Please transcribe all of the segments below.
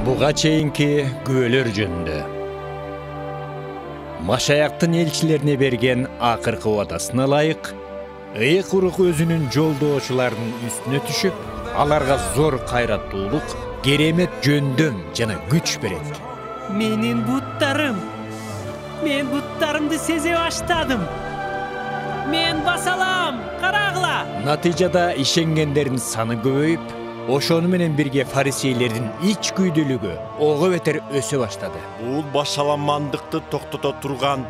Буга чейинки күбөлөр жөнүндө. Машаяктын элчилерине берген акыркы убадасына ылайык, ыйык урук өзүнүн жолдоочуларынын үстүнө түшүп, аларга зор кайраттуулук, керемет жөндөм жана күч берет. Менин буттарым. Мен буттарымды сезе баштадым. Мен басалам, карагыла. Натыйжада ишенгендердин саны көбөйүп, ошону менен бирге фарисейлердин ич күйдүүлүгү ого бетер өсө баштады. Бул башаламандыкты токтото турган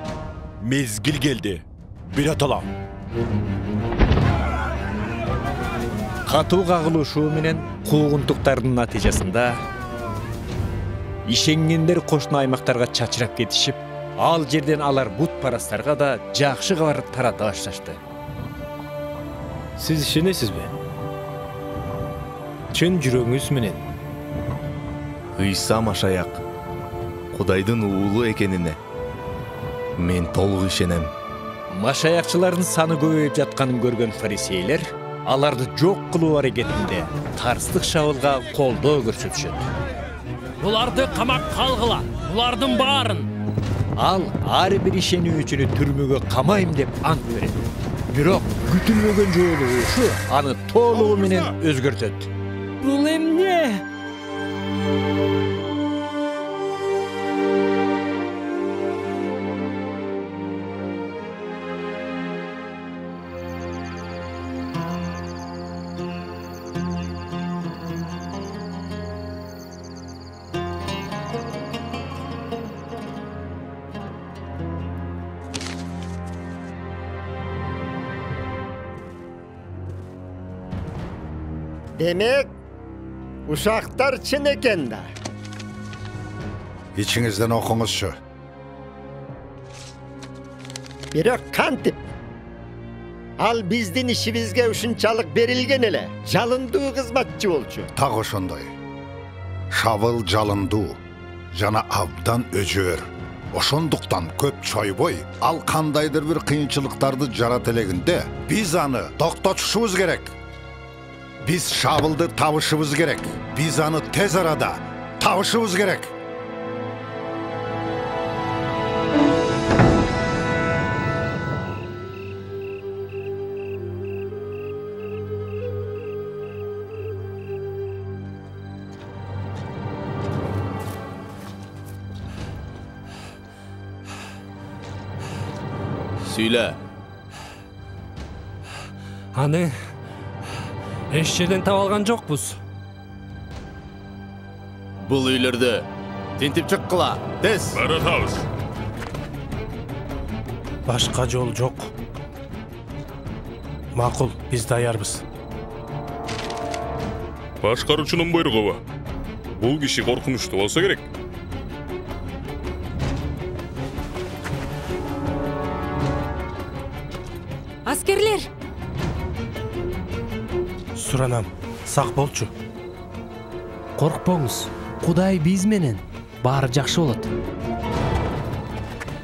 мезгил келди. Бираталам. Катуу кагылышуу менен куугунтуктардын натыйжасында ишенгендер кошуна аймактарга чачырап кетишип, ал жерден алар бутпарастарга да жакшы кабар тарата башташты. Сиз ишенесизби? Чын жүрөгүңүз менен Ыйса Машаяк Кудайдын уулу экенине мен толук ишенем. Машаякчылардын саны көбөйүп жатканын көргөн фарисейлер аларды жок кылуу аракетинде тарстык шабылга колдоо көрсөтүшөт. Буларды камакка алгыла. Булардын баарын. Ал ар бир ишенүүчүнү түрмөгө камайм деп ант берет. Бирок күтүлмөгөн жоолугушу аны толугу менен өзгөртөт. Бул эмне? Demek uşaklar çın eken da. İçinizden okunguzçu. Biroq kantip. Al bizdin işibizge uşunçalık berilgen ele. Jalındуу kızmatçı bolçu. Tak oşondoy. Şabıl jalındуу jana abdan öjөр. Oşonduktan köp çoyboy al kandaydır bir kıyınçılıktardı jarat eleginde biz anı toktotuşubuz gerek. Biz şabıldı tavışыбыз gerek. Biz anı tez arada tavışыбыз gerek. Сүйлө. аны эч жерден таба алган жокпуз. Бул үйлөрдө тинтип чыккыла. Тез. Баратабыз. Башка жол жок. Макул, биз даярбыз. Башкаруучунун буйругу. Бул киши коркунучтуу болсо керек. Аскерлер! Суранам, сак болчу. Коркпоңуз. Кудай биз менен. Баары жакшы болот.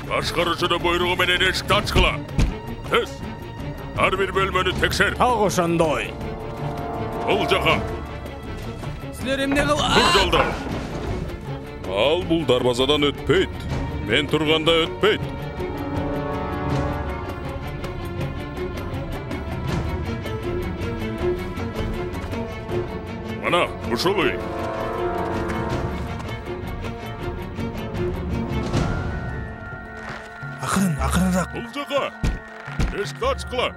Башкаруучунун буйругу менен эшикти ачкыла. Тез. Ар бир бөлмөнү текшер. Так ошондой. Бул жака. Силер эмне кыла? Бул жолдо. Ал бул дарбазадан өтпөйт. Мен турганда өтпөйт. Ana, ушул үй. Акырыныраак. Бул жака. Эшикти ачкыла.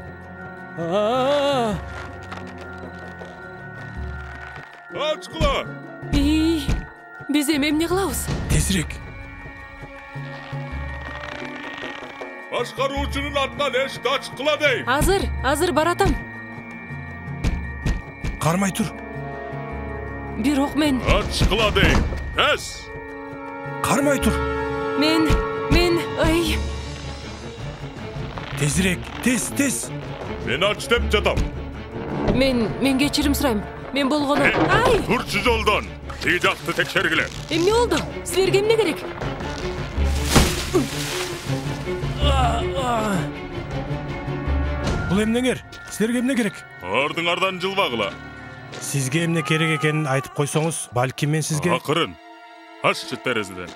Ачкыла. Биз эмне кылабыз? Тезирээк. Башкаруучунун атынан эшикти ачкыла дейм. Азыр баратам. Кармай тур. Бирок мен... Ачкыла дейм. Тез. Кармай тур. Мен... Ай... Тезирээк, тез. Мен ач деп жатам. Мен кечирим сурайм. Мен болгону... Ай! Турчу жолдон. Тиги жакты текшергиле. Эмне болду? Силерге эмне керек? Бул эмнеңер? Силерге эмне керек? Ардыңардан жылбагыла. Сизге эмне керек экенин айтып койсоңуз, балким мен сизге... Акырын. Ашчы терезеден.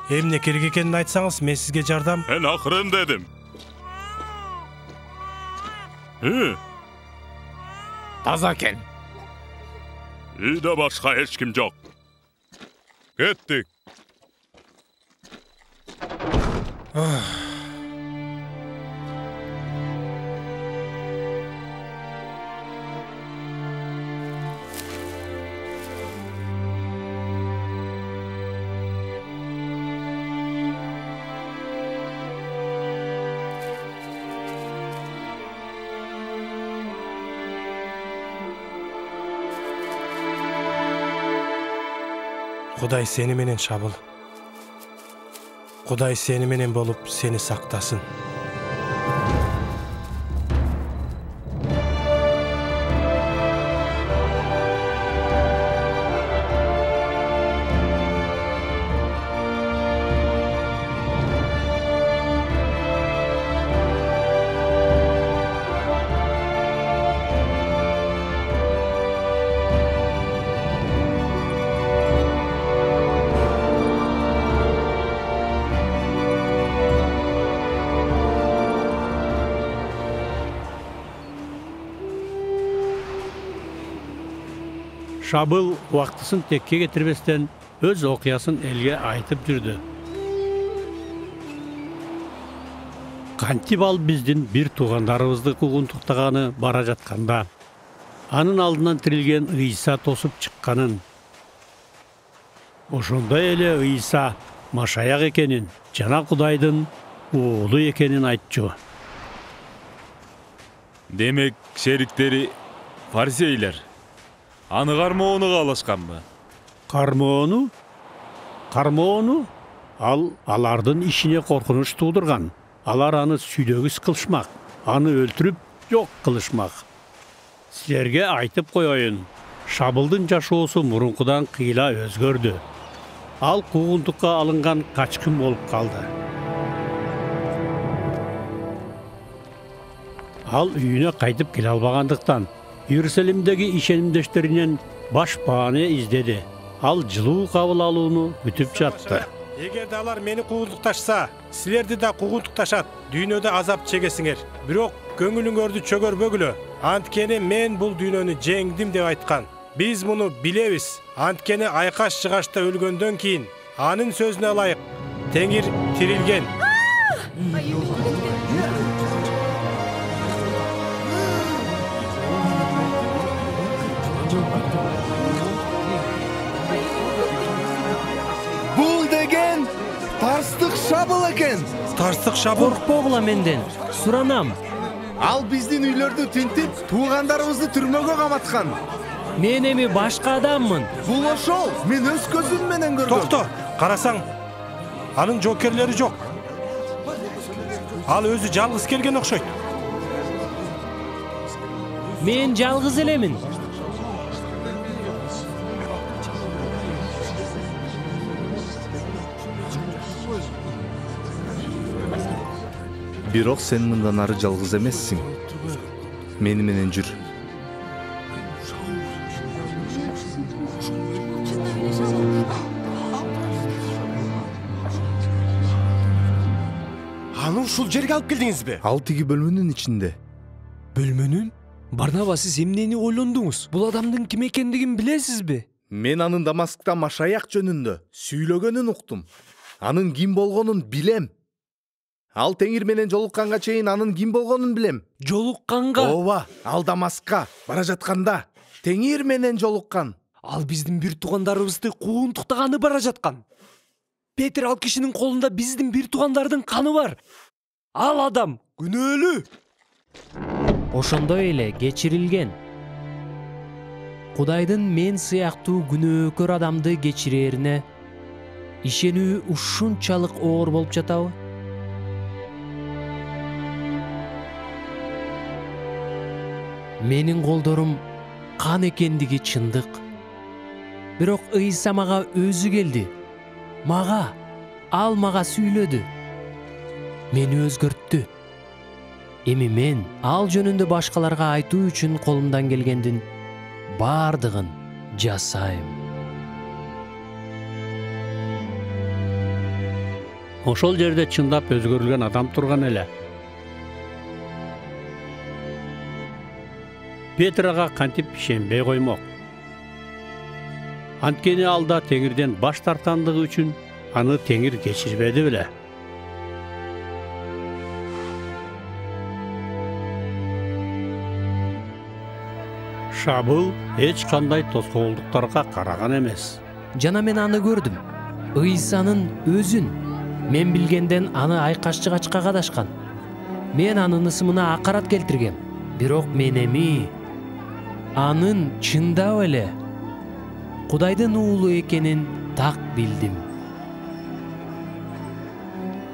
Эмне керек экенин айтсаңыз, мен сизге жардам. Мен акырын дедим. Таза экен. Үйдө башка эч ким жок. Кеттик. Кудай сени менен Шабыл. Кудай сени менен болуп, сени сактасын. Шабыл уақытысын текке кетірбестен өз оқиясын елге айтып жүрді. Кантип ал биздин бир туугандарыбызды куугунтуктаганы бара жатканда, анын алдынан тирилген Ыйса тосуп чыкканын, ошондой эле Ыйса Машаяк экенин, жана Кудайдын уулу экенин айтчу. Демек, шериктери фарисейлер аны кармоону каалашканбы? Кармоону? Ал алардын ишине коркунуч туудурган. Алар аны сүйлөгүс кылышмак, аны өлтүрүп жок кылышмак. Силерге айтып коеюн, Шабылдын жашоосу мурункудан кыйла өзгөрдү. Ал куугунтукка алынган качкын болуп калды. Ал үйүнө кайтып келе албагандыктан Иерусалимдеги ишенимдештеринен баш бааны издеди. Ал жылуу кабыл алууну күтүп жатты. Эгерде алар мени куугунтукташса, силерди да куугунтукташат. Дүйнөдө азап чегесиңер. Бирок көңүлүңөрдү чөгөрбөгүлө. Анткени мен бул дүйнөнү жеңдим деп айткан. Биз муну билебиз. Анткени айкаш жыгачта өлгөндөн кийин анын сөзүнө ылайык Теңир тирилген. Бул деген Тарстык Шабыл экен. Тарстык Шабыл? Коркпогула менден. Суранам. Ал биздин үйлөрдү тинтип, туугандарыбызды түрмөгө каматкан. Мен эми башка адаммын. Бул ошол, мен өз көзүм менен көрдүм. Токто, карасаң, анын жоокерлери жок. Ал өзү жалгыз келген окшойт. Мен жалгыз элемин. Бирок сен мындан ары жалгыз эмессиң. Мени менен жүр. Аны ушул жерге алып келдиңизби? Ал тиги бөлмөнүн ичинде. Бөлмөнүн? Барнаба, сиз эмнени ойлондуңуз? Бул адамдын ким экендигин билесизби? Мен анын Дамаскта Машаяк жөнүндө сүйлөгөнүн уктум. Анын ким болгонун билем. Ал Теңир менен жолукканга чейин анын ким болгонун билем. Жолукканга? Ооба, ал Дамаскка бара жатканда Теңир менен жолуккан. Ал биздин бир туугандарыбызды куугунтуктаганы бара жаткан. Петр, ал кишинин колунда биздин бир туугандардын каны бар. Ал адам күнөөлүү. Ошондой эле кечирилген. Кудайдын мен сыяктуу күнөөкөр адамды кечирээрине ишенүү ушунчалык оор болуп жатабы? Менин колдорум кан экендиги чындык. Бирок Ыйса мага өзү келди. Ал мага сүйлөдү. Мени өзгөрттү. Эми мен ал жөнүндө башкаларга айтуу үчүн колумдан келгендин бардыгын жасайм. ошол жерде чындап өзгөрүлгөн адам турган эле. Петр ага кантип ишенбей коймок. Анткени алда теңирден баш тарткандыгы үчүн аны теңир кечирбеди беле. Шабыл эч кандай тоскоолдуктарга караган эмес. Жана мен аны көрдүм. Ыйсанын өзүн. Мен билгенден аны айкашчыгачка кадашкан. Мен анын ысымына акарат келтиргем. Бирок мен эми анын чындап эле Кудайдын уулу экенин так билдим.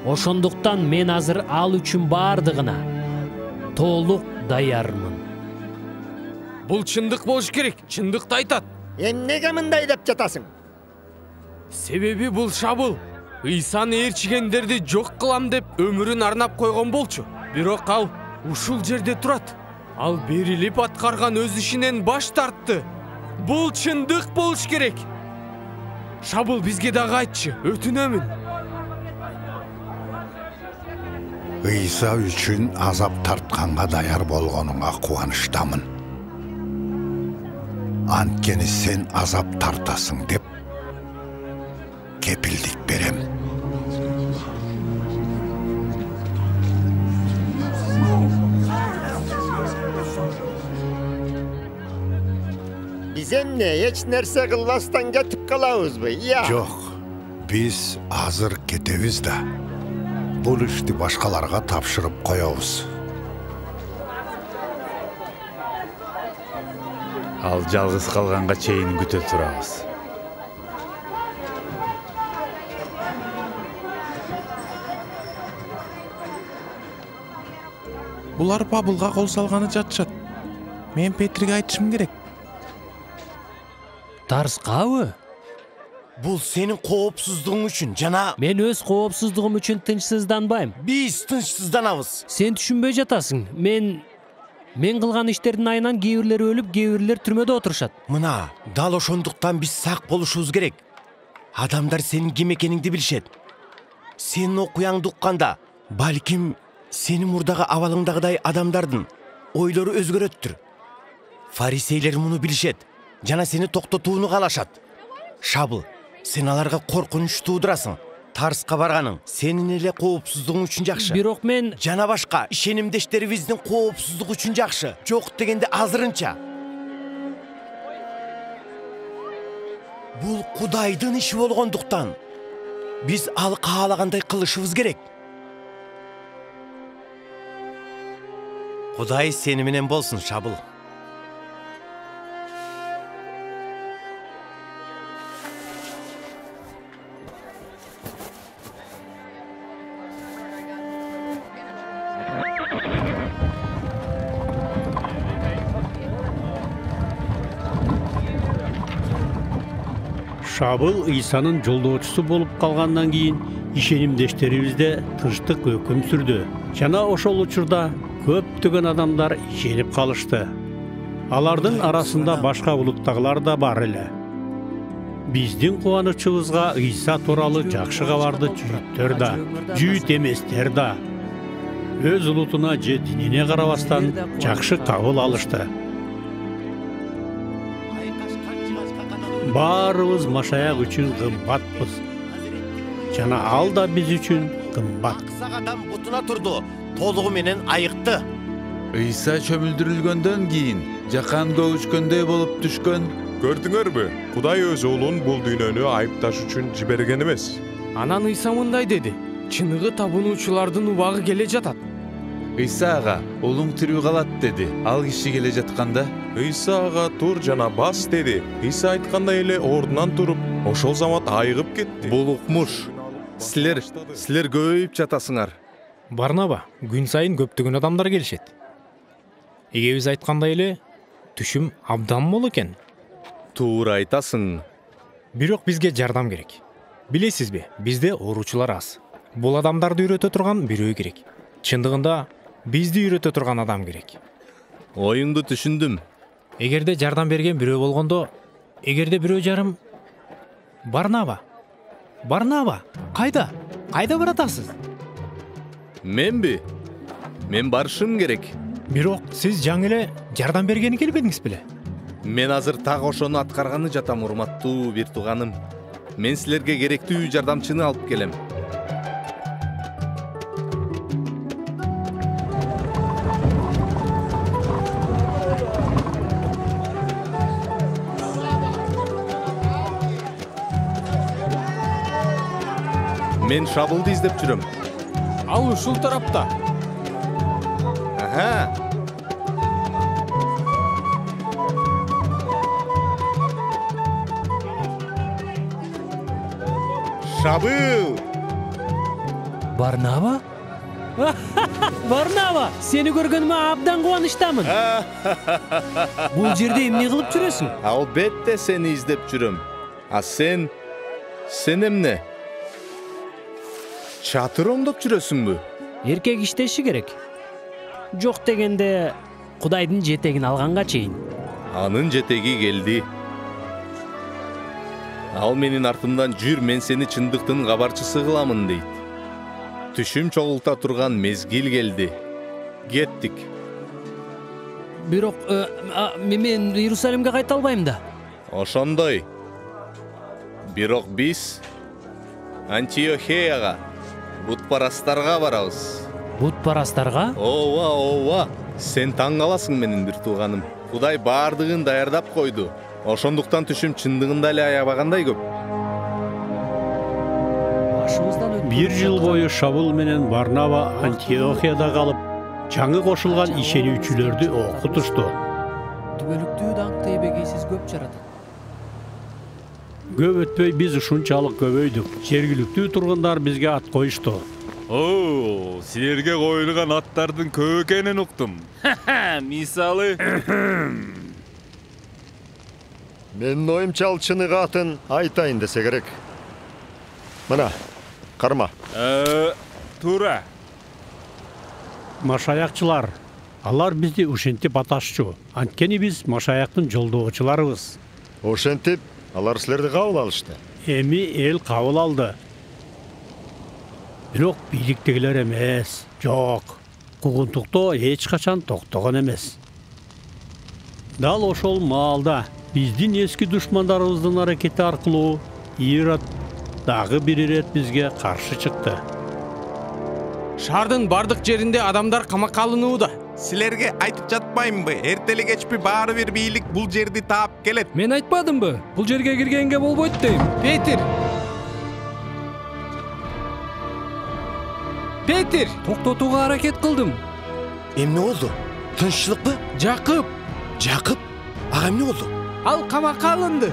Ошондуктан мен азыр ал үчүн бардыгына толук даярмын. Бул чындык болуш керек, чындыкты айтат. Эмнеге мындай деп жатасың? Себеби бул Шабыл Ыйсаны ээрчигендерди жок кылам деп өмүрүн арнап койгон болчу. Бирок ал ушул жерде турат. Ал берилип аткарган өз ишинен баш тартты. Бул чындык болуш керек. Шабыл бизге дагы айтчы, өтүнөмүн. Ыйса үчүн азап тартканга даяр болгонуңа кубанычтамын. Анткени сен азап тартасың деп кепилдик берем. Biz emne hiç nerse kılbastан ketip kalabızbı, ya? Жок, биз азыр кетебиз да. Бул ишти башкаларга тапшырып коебуз. Ал жалгыз калганга чейин күтө турабыз. Булар Пабылга кол салганы жатышат. Мен Петрге айтышым керек. Тарскабы? Бул сенин коопсуздугуң үчүн жана Мен өз коопсуздугум үчүн тынчсызданбайм. Биз тынчсызданабыз. Сен түшүнбөй жатасың. Мен кылган иштердин айынан кээ бирлери өлүп, кээ бирлери түрмөдө отурушат. Мына, дал ошондуктан биз сак болушубуз керек. Адамдар сенин ким экениңди билишет. Сенин окуяңды укканда, балким сенин мурдагы абалыңдагыдай адамдардын ойлору өзгөрөттүр. Фарисейлер муну билишет, жана сени токтотууну каалашат. Шабыл, сен аларга коркунуч туудурасың. Тарска барганың сенин эле коопсуздугуң үчүн жакшы. Бирок мен жана башка ишенимдештерибиздин коопсуздугу үчүн жакшы. Жок дегенде азырынча. Бул Кудайдын иши болгондуктан биз ал каалагандай кылышыбыз керек. Кудай сени менен болсун, Шабыл. Шабыл Ыйсанын жолдоочусу болуп калгандан кийин ишенимдештерибизде тынчтык өкүм сүрдү. Жана ошол учурда көптөгөн адамдар ишенип калышты. Алардын арасында башка улуттагылар да бар эле. Биздин кубанычыбызга Ыйса тууралуу жакшы кабарды жүйүттөр да, жүйүт эместер да өз улутуна же динине карабастан жакшы кабыл алышты. Баарыбыз машаяк үчүн кымбатпыз. Жана ал да биз үчүн кымбат. Адам бутуна турду, толугу менен айыкты. Ыйса чөмүлдүрүлгөндөн кийин жакан көгүчкөндөй болуп түшкөн. Көрдүңөрбү? Кудай өз уулун бул дүйнөнү айыпташ үчүн жиберген эмес. Анан Ыйса мындай деди: чыныгы табынуучулардын убагы келе жатат. Ыйсага улуң тирүү калат деди. Ал киши келе жатканда Ыйсага тур жана бас деди. Ыйса айткандай эле ордунан туруп, ошол замат айыгып кетти. Бул укмуш. Силер көбөйүп жатасыңар. Барнаба, күн сайын көптөгөн адамдар келишет. Эгебиз айткандай эле, түшүм абдан мол экен. Туура айтасың. Бирок бизге жардам керек. Билесизби, бизде ооручулар аз. Бул адамдарды үйрөтө турган бирөө керек. Чындыгында бизди үйрөтө турган адам керек. Оюңду түшүндүм. Эгерде жардам берген бирөө болгондо, эгерде бирөө жарым Барнаба, кайда? кайда баратасыз? Менби? Мен барышым керек. Бирок сиз жаңы эле жардам бергени келбедиңиз беле? Мен азыр так ошону аткарганы жатам, урматтуу бир тууганым. Мен силерге керектүү жардамчыны алып келем. Мен шабылды издеп жүрөм. Ал ушул тарапта. Аха. Шабыл! Барнаба? Барнаба, сени көргөнүмө абдан кубанычтамын. Бул жерде эмне кылып жүрөсүң? Албетте сени издеп жүрөм. А сен эмне? Чатыр оңдоп жүрөсүңбү? Эркек иштеши керек. Жок дегенде Кудайдын жетегин алганга чейин. Анын жетеги келди. Ал менин артымдан жүр, мен сени чындыктын кабарчысы кыламын дейт. Түшүм чогулта турган мезгил келди. Кеттик. Бирок мен Иерусалимге кайта албайм да. Ошондой. Бирок биз Антиохияга, бутпарастарга барабыз. Бутпарастарга? Ооба. Сен таң каласың менин бир тууганым. Кудай баардыгын даярдап койду. Ошондуктан түшүм чындыгында эле аябагандай көп. Бир жыл бою Шабыл менен Барнаба Антиохияда калып, жаңы кошулган ишенүүчүлөрдү окутушту. Түбөлүктүү даңкты эбегейсиз көп жаратат. Көп өтпөй биз ушунчалык көбөйдүк. Жергиликтүү тургундар бизге ат коюшту. Силерге коюлган аттардын көп экенин уктум. Мисалы, Менин оюмча ал чыныгы атын айтайын десе керек. Мына, карма. Туура. Машаякчылар, алар бизди ушинтип аташчу. Анткени биз Машаяктын жолдоочуларыбыз. Ошентип, алар силерди кабыл алышты. Эми эл кабыл алды. Бирок бийликтегилер эмес. Жок. Кугунтуктоо эч качан токтогон эмес. Дал ошол маалда биздин эски душмандарыбыздын аракети аркылуу Ирод дагы бир ирет бизге каршы чыкты. Шаардын бардык жеринде адамдар камакка алынууда. Силерге айтып жатпаймынбы? Эртели кечпи баары бир бийлик бул жерди таап келет. Мен айтпадымбы? Бул жерге киргенге болбойт дейм. Петр, токтотууга аракет кылдым. Эмне болду? Тынччылыкпы? Жакып. Ага эмне болду? Ал камакка алынды.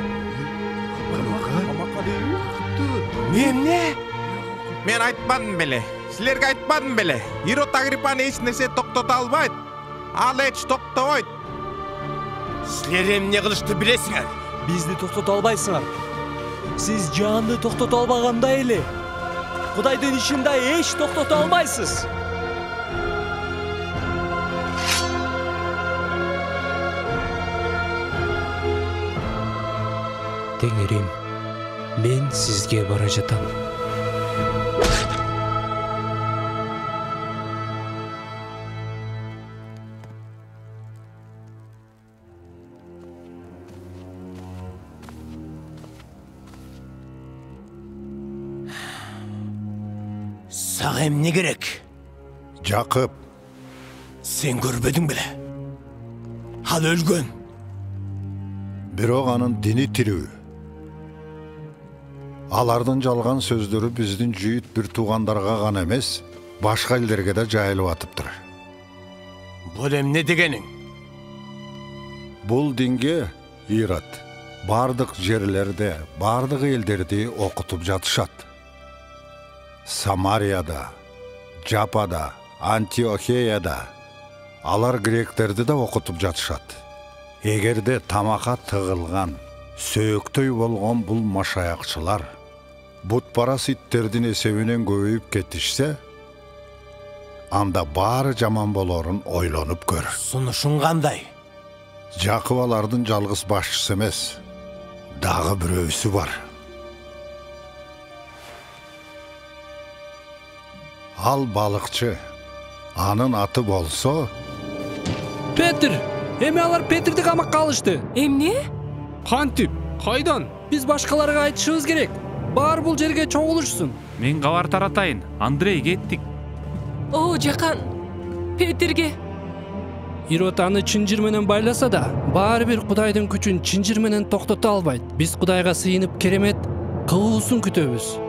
Эмне? Мен айтпадым беле. Силерге айтпадым беле. Ирод Агриппаны эч нерсе токтото албайт. Ал эч токтобойт. Силер эмне кылышты билесиңер? Бизди токтото албайсыңар. Сиз жанды токтото албагандай эле Кудайдын ишин да эч токтото албайсыз. Теңирим, мен сизге бара жатам. Сага эмне керек? Жакып. Сен көрбөдүң беле? Ал өлгөн. Бирок анын дини тирүү. Алардын жалган сөздөрү биздин жүйүт бир туугандарга гана эмес, башка элдерге да жайылып атыптыр. Бул эмне дегениң? Бул динге Ирод бардык жерлерде, бардык элдерди окутуп жатышат. Самарияда, Жапада, Антиохияда алар гректерди да окутуп жатышат. Эгерде тамакка тыгылган, сөөктөй болгон бул машаякчылар бутпарас иттердин эсебинен көбөйүп кетишсе, анда баары жаман болорун ойлонуп көр. Сунушуң кандай? Жакып алардын жалгыз башчысы эмес, дагы бирөөсү бар. ал балыкчы. Анын аты болсо Петр! Эми алар Петрди камакка алышты. Эмне? Кантип? Кайдан? Биз башкаларга айтышыбыз керек. Бар бул жерге чогулушсын. Мен кабар таратайын. Андрей, кеттик. О, Жакан. Петрге. Ирод аны чынжыр менен байласа да, баары бир Кудайдын күчүн чынжыр менен токтото албайт. Биз Кудайга сыйынып керемет кылуусун күтөбүз.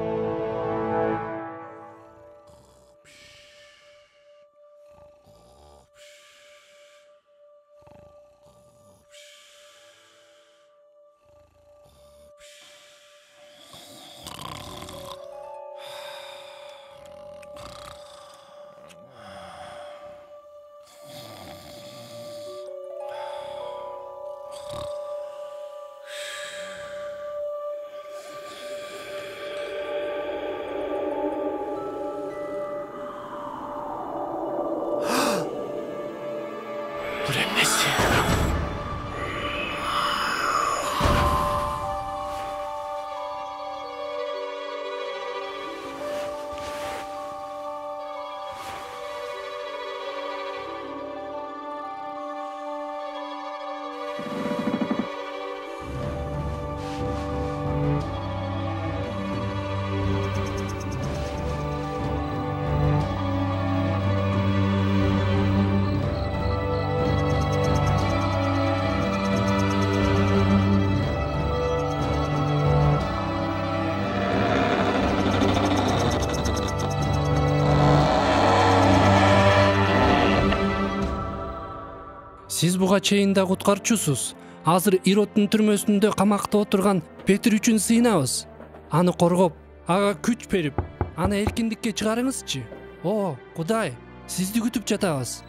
Сиз буга чейин да куткарчусуз. Азыр Ироддун түрмөсүндө камакта отурган Петр үчүн сыйынабыз. Аны коргоп, ага күч берип, аны эркиндикке чыгарыңызчы. О, Кудай, сизди күтүп жатабыз.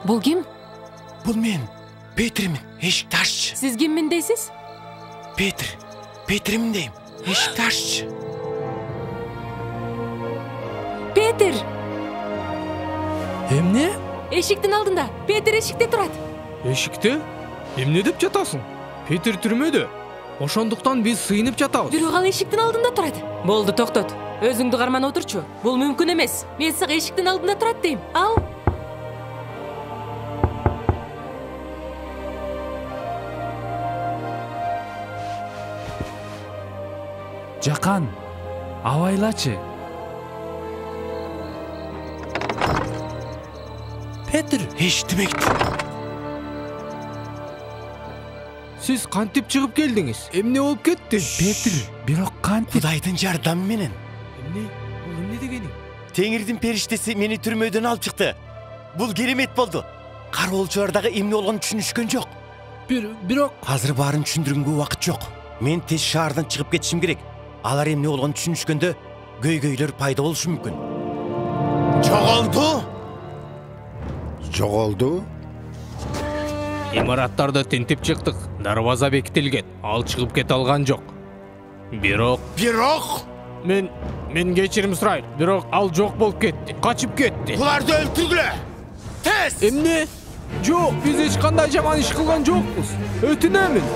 Бул ким? Бул мен, Петрмин, эшикти аччы. Сиз киммин дейсиз? Петрмин дейм, эшикти аччы. Петр! Эмне? Эшиктин алдында. Петр эшикте турат. Эшикте? Эмне деп жатасың? Петр түрмөдө. Ошондуктан биз сыйынып жатабыз. Бирок ал эшиктин алдында турат. Болду, токтот. Өзүңдү карман отурчу. Бул мүмкүн эмес. Мен сага эшиктин алдында турат дейм. Ал. Жакан, абайлачы. Петр, эшитмекти. Сиз кантип чыгып келдиңиз? Эмне болуп кетти? Петр, бирок кантип? Кудайдын жардамы менен. Эмне? Бул эмне дегениң? Теңирдин периштеси мени түрмөдөн алып чыкты. Бул керемет болду. Кароолчулар дагы эмне болгонун түшүнүшкөн жок. Бирок азыр баарын түшүндүргөнгө убакыт жок. Мен тез шаардан чыгып кетишим керек. Алар эмне болгонун түшүнүшкөндө көйгөйлөр пайда болушу мүмкүн. жоголду. Имараттарды тинтип чыктык. Дарбаза бекитилген. Ал чыгып кете алган жок. Бирок мен кечирим сурайт. Бирок ал жок болуп кетти. Качып кетти. Буларды өлтүргүлө. Тез! Эмне? Жок, биз эч кандай жаман иш кылган жокпуз. Өтүнөмүн.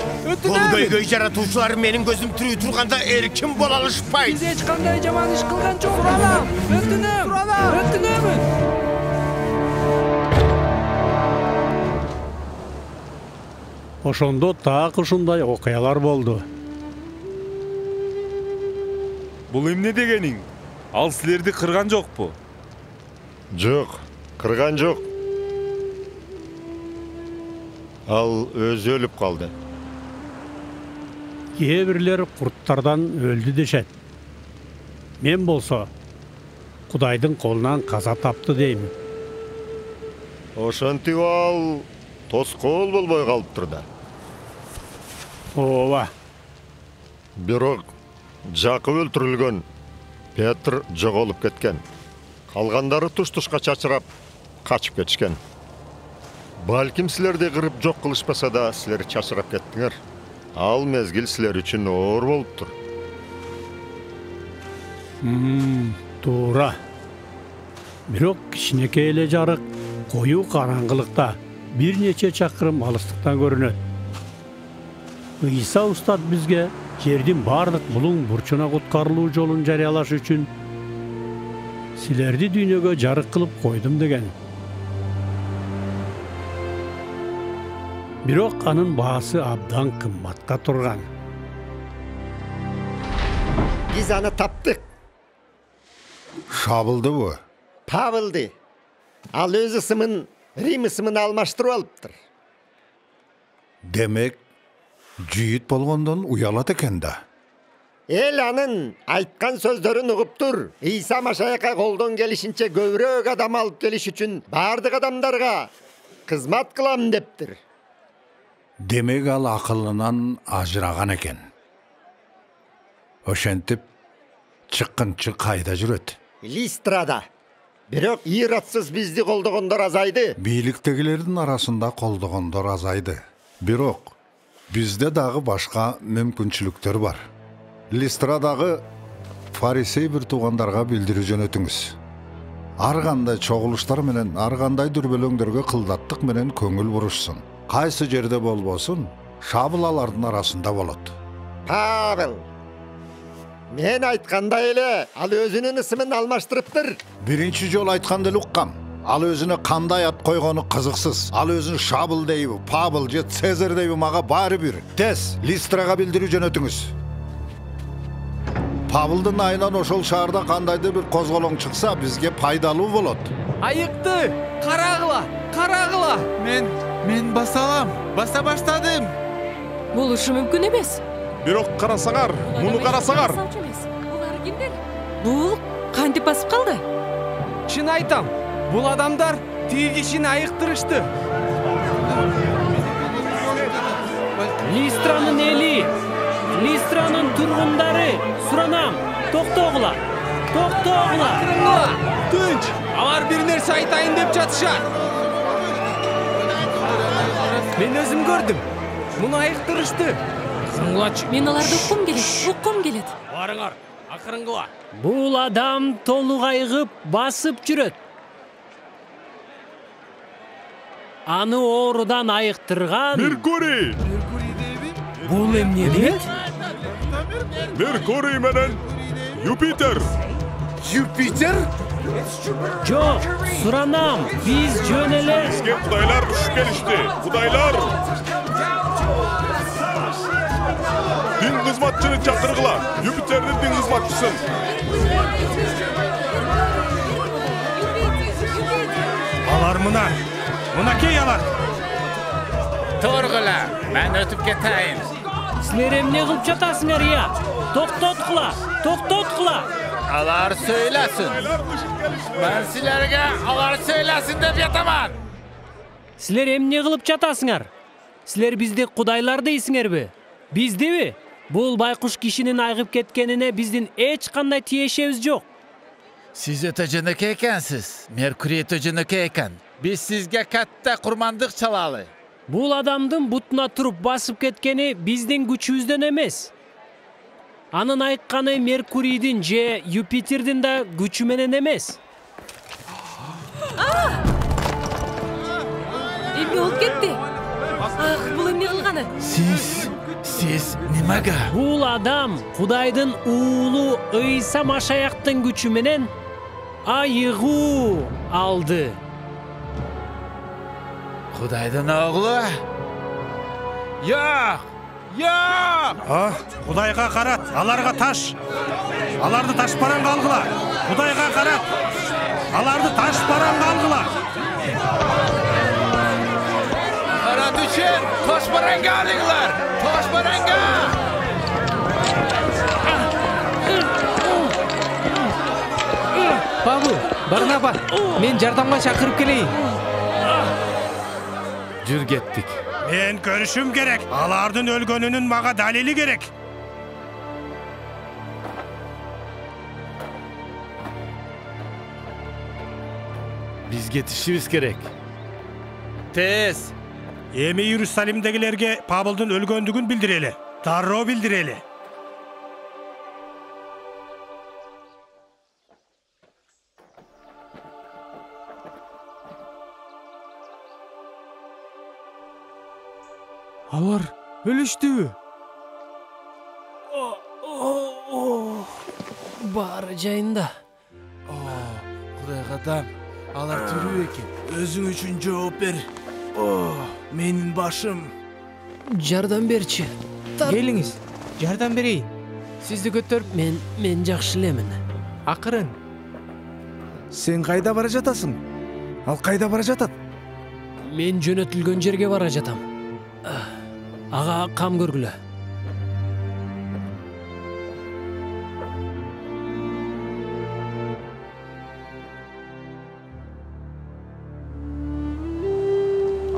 Бул көйгөй жаратуучулар менин көзүм тирүү турганда эркин боло алышпайт. Биз эч кандай жаман иш кылган жокпуз. Өтүнөм. Ошондо так ушундай окуялар болду. Бул эмне дегениң? Ал силерди кырган жокпу? Жок, кырган жок. Ал өзү өлүп калды. Кээ бирлер курттардан өлдү дешет. Мен болсо Кудайдын колунан каза тапты дейм. Ошентип ал тоскоол болбой калыптыр да. Ооба. Бирок Жакып өлтүрүлгөн, Петр жоголуп кеткен. Калгандары туш-тушка чачырап качып кетишкен. Балким силерди кырып жок кылышпаса да, силер чачырап кеттиңер. Ал мезгил силер үчүн оор болуптур. Туура. Бирок кичинекей эле жарык коюу караңгылыкта бир нече чакырым алыстыктан көрүнөт. Ыйса устат бизге жердин бардык булуң бурчуна куткарылуу жолун жарыялаш үчүн силерди дүйнөгө жарык кылып койдум деген. Бирок анын баасы абдан кымбатка турган. Биз аны таптык. Шабылды бу? Табылды. Ал өз ысымын Рим ысымын алмаштырып алыптыр. Демек, жүйіт болгондон уялат экен да. Эл анын айткан сөздөрүн угуп тур. Ийса Машаяка колдон келишинче көбүрөөк адам алып келиш үчүн бардык адамдарга кызмат кылам дептир. Демек ал акылынан ажыраган экен. Ошентип, чыккынчы кайда жүрөт? Листрада. Бирок Иродсыз бизди колдогондор азайды. Бийликтегилердин арасында колдогондор азайды. Бирок бизде дагы башка мүмкүнчүлүктөр бар. Листрадагы фарисей бир туугандарга билдирүү жөнөтүңүз. Ар кандай чогулуштар менен, ар кандай дүрбөлөңдөргө кылдаттык менен көңүл бурушсун. Кайсы жерде болбосун, шабыл алардын арасында болот. Павел, мен айткандай эле ал өзүнүн ысымын алмаштырыптыр. Биринчи жол айтканда эле уккам. Ал өзүнө кандай ат койгону кызыксыз. Ал өзүн Шабыл дейби, Павел же Цезарь дейби мага баары бир. Тез Листрага билдирүү жөнөтүңүз. Павылдын айынан ошол шаарда кандайдыр бир козголоң чыкса, бизге пайдалуу болот. Айыкты! Карагыла! Мен басалам, баса баштадым. Болушу мүмкүн эмес. Бирок карасаңар, муну карасаңар. Булар кимдер? Бул кантип басып калды? Чын айтам, бул адамдар тиги кишини айыктырышты. Листранын эли, Листранын тургундары, суранам, токтогула. Тынч, алар бир нерсе айтайын деп жатышат. Мен өзүм көрдүм. Муну айыктырышты. Мен аларды уккум келет. Барыңар, акырынгыла. Бул адам толук айгып басып жүрөт. Аны оорудан айыктырган Меркурий! Бул эмне дейт? Меркурий менен Юпитер! Юпитер? Жок, суранам, биз жөн эле. Бизге кудайлар түшүп келишти. Кудайлар! Дин кызматчыны чакыргыла. Юпитердин дин кызматчысын. Алар мынакей алар. Тургула, мен өтүп кетейин. Силер эмне кылып жатасыңар я? Токтоткула. Алар сөйлесин. Мен силерге алар сөйлесин деп жатаман. Силер эмне кылып жатасыңар? Силер бизди кудайлар дейсиңерби? Биздиби? Бул байкуш кишинин айгып кеткенине биздин эч кандай тиешебиз жок. Сиз өтө жөнөкөй экенсиз. Меркурий өтө жөнөкөй экен. Биз сизге катта курмандык чалалы. Бул адамдын бутуна туруп басып кеткени биздин күчүбүздөн эмес. Анын айтканы Меркурийдин же Юпитердин да күчү менен эмес. Эмне болуп кетти? Бул эмне кылганы? Сиз немага? Бул адам Кудайдын уулу Ыйса Машаяктын күчү менен айыгуу алды. Кудайдын оглу? Жок! Кудайга карат, аларга таш. Аларды таш бараңга алгыла. Кудайга карат. Аларды таш бараңга алгыла. Карат үчүн таш бараңга алыңлар. Таш бараңга. Бабу, Барнаба, мен жардамга чакырып келейин. Жүр кеттик. Мен көрүшүм керек. Алардын өлгөнүнүн мага далили керек. Биз кетишибиз керек. Тез. Эми Иерусалимдегилерге Павылдын өлгөндүгүн билдирели. Дароо билдирели. Алар өлүштүбү? жайында. Кудай катам, алар тирүү экен. Өзүң үчүн жооп бер. Менин башым. Жардам берчи. Келиңиз, жардам берейин. Сизди көтөрүп. Мен жакшы элемин. Акырын. Сен кайда бара жатасың? Ал кайда бара жатат? Мен жөнөтүлгөн жерге бара жатам. Ага кам көргүлө.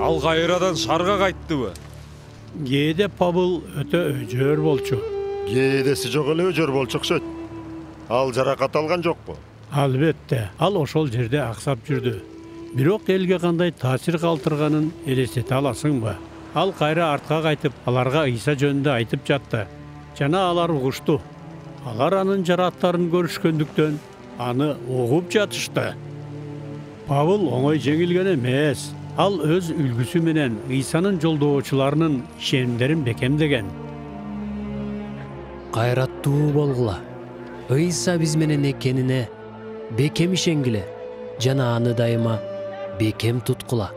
Ал кайрадан шарга кайттыбы? Кээде Павыл өтө өжөр болчу. Кээдеси жок эле өжөр болчу окшойт. Ал жаракат алган жокпу? Албетте, ал ошол жерде аксап жүрдү. Бирок элге кандай таасир калтырганын элестете аласыңбы? Ал кайра артка кайтып, аларга Ыйса жөнүндө айтып жатты. Жана алар угушту. Алар анын жараттарын көрүшкөндүктөн аны угуп жатышты. Павыл оңой жеңилген эмес. Ал өз үлгүсү менен Ыйсанын жолдоочуларынын ишенимдерин бекемдеген. Кайраттуу болгула. Ыйса биз менен экенине бекем ишенгиле жана аны дайыма бекем туткула.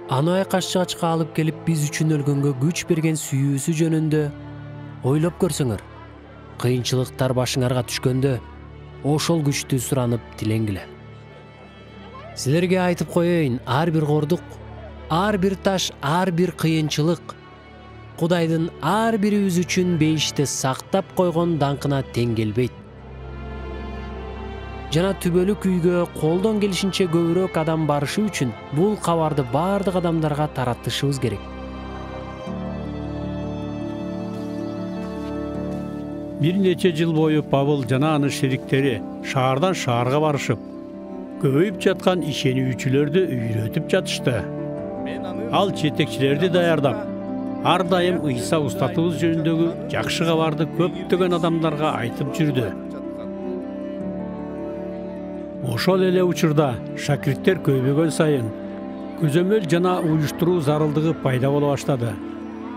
Аны айкашчыгачка алып келип биз үчүн өлгөнгө күч берген сүйүүсү жөнүндө ойлоп көрсөңөр. Кыйынчылыктар башыңарга түшкөндө ошол күчтү суранып тилеңгиле. Силерге айтып коеюн, ар бир кордук, ар бир таш, ар бир кыйынчылык Кудайдын ар бирибиз үчүн бейиште сактап койгон даңкына тең келбейт. Жана түбөлүк үйгө колдон келишинче көбүрөөк адам барышы үчүн бул кабарды бардык адамдарга таратышыбыз керек. Бир нече жыл бою Павыл жана анын шериктери шаардан шаарга барышып, көбөйүп жаткан ишенүүчүлөрдү үйрөтүп жатышты. Ал жетекчилерди даярдап, ар дайым Ыйса устатыбыз жөнүндөгү жакшы кабарды көптөгөн адамдарга айтып жүрдү. Ошол эле учурда шакирттер көбөйгөн сайын көзөмөл жана уюштуруу зарылдыгы пайда боло баштады.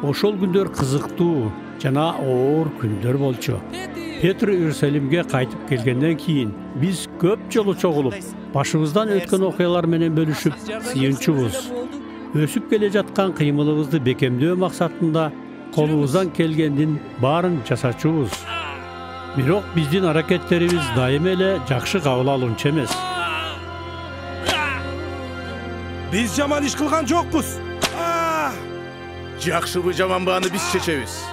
Ошол күндөр кызыктуу жана оор күндөр болчу. Петр Иерусалимге кайтып келгенден кийин биз көп жолу чогулуп, башыбыздан өткөн окуялар менен бөлүшүп, сыйынчубуз. Өсүп келе жаткан кыймылыбызды бекемдөө максатында колубуздан келгендин баарын жасачубуз. Бирок биздин аракеттерибиз дайым эле жакшы кабыл алынчу эмес. Биз жаман иш кылган жокпуз. Жакшыбы жаманбы аны биз чечебиз.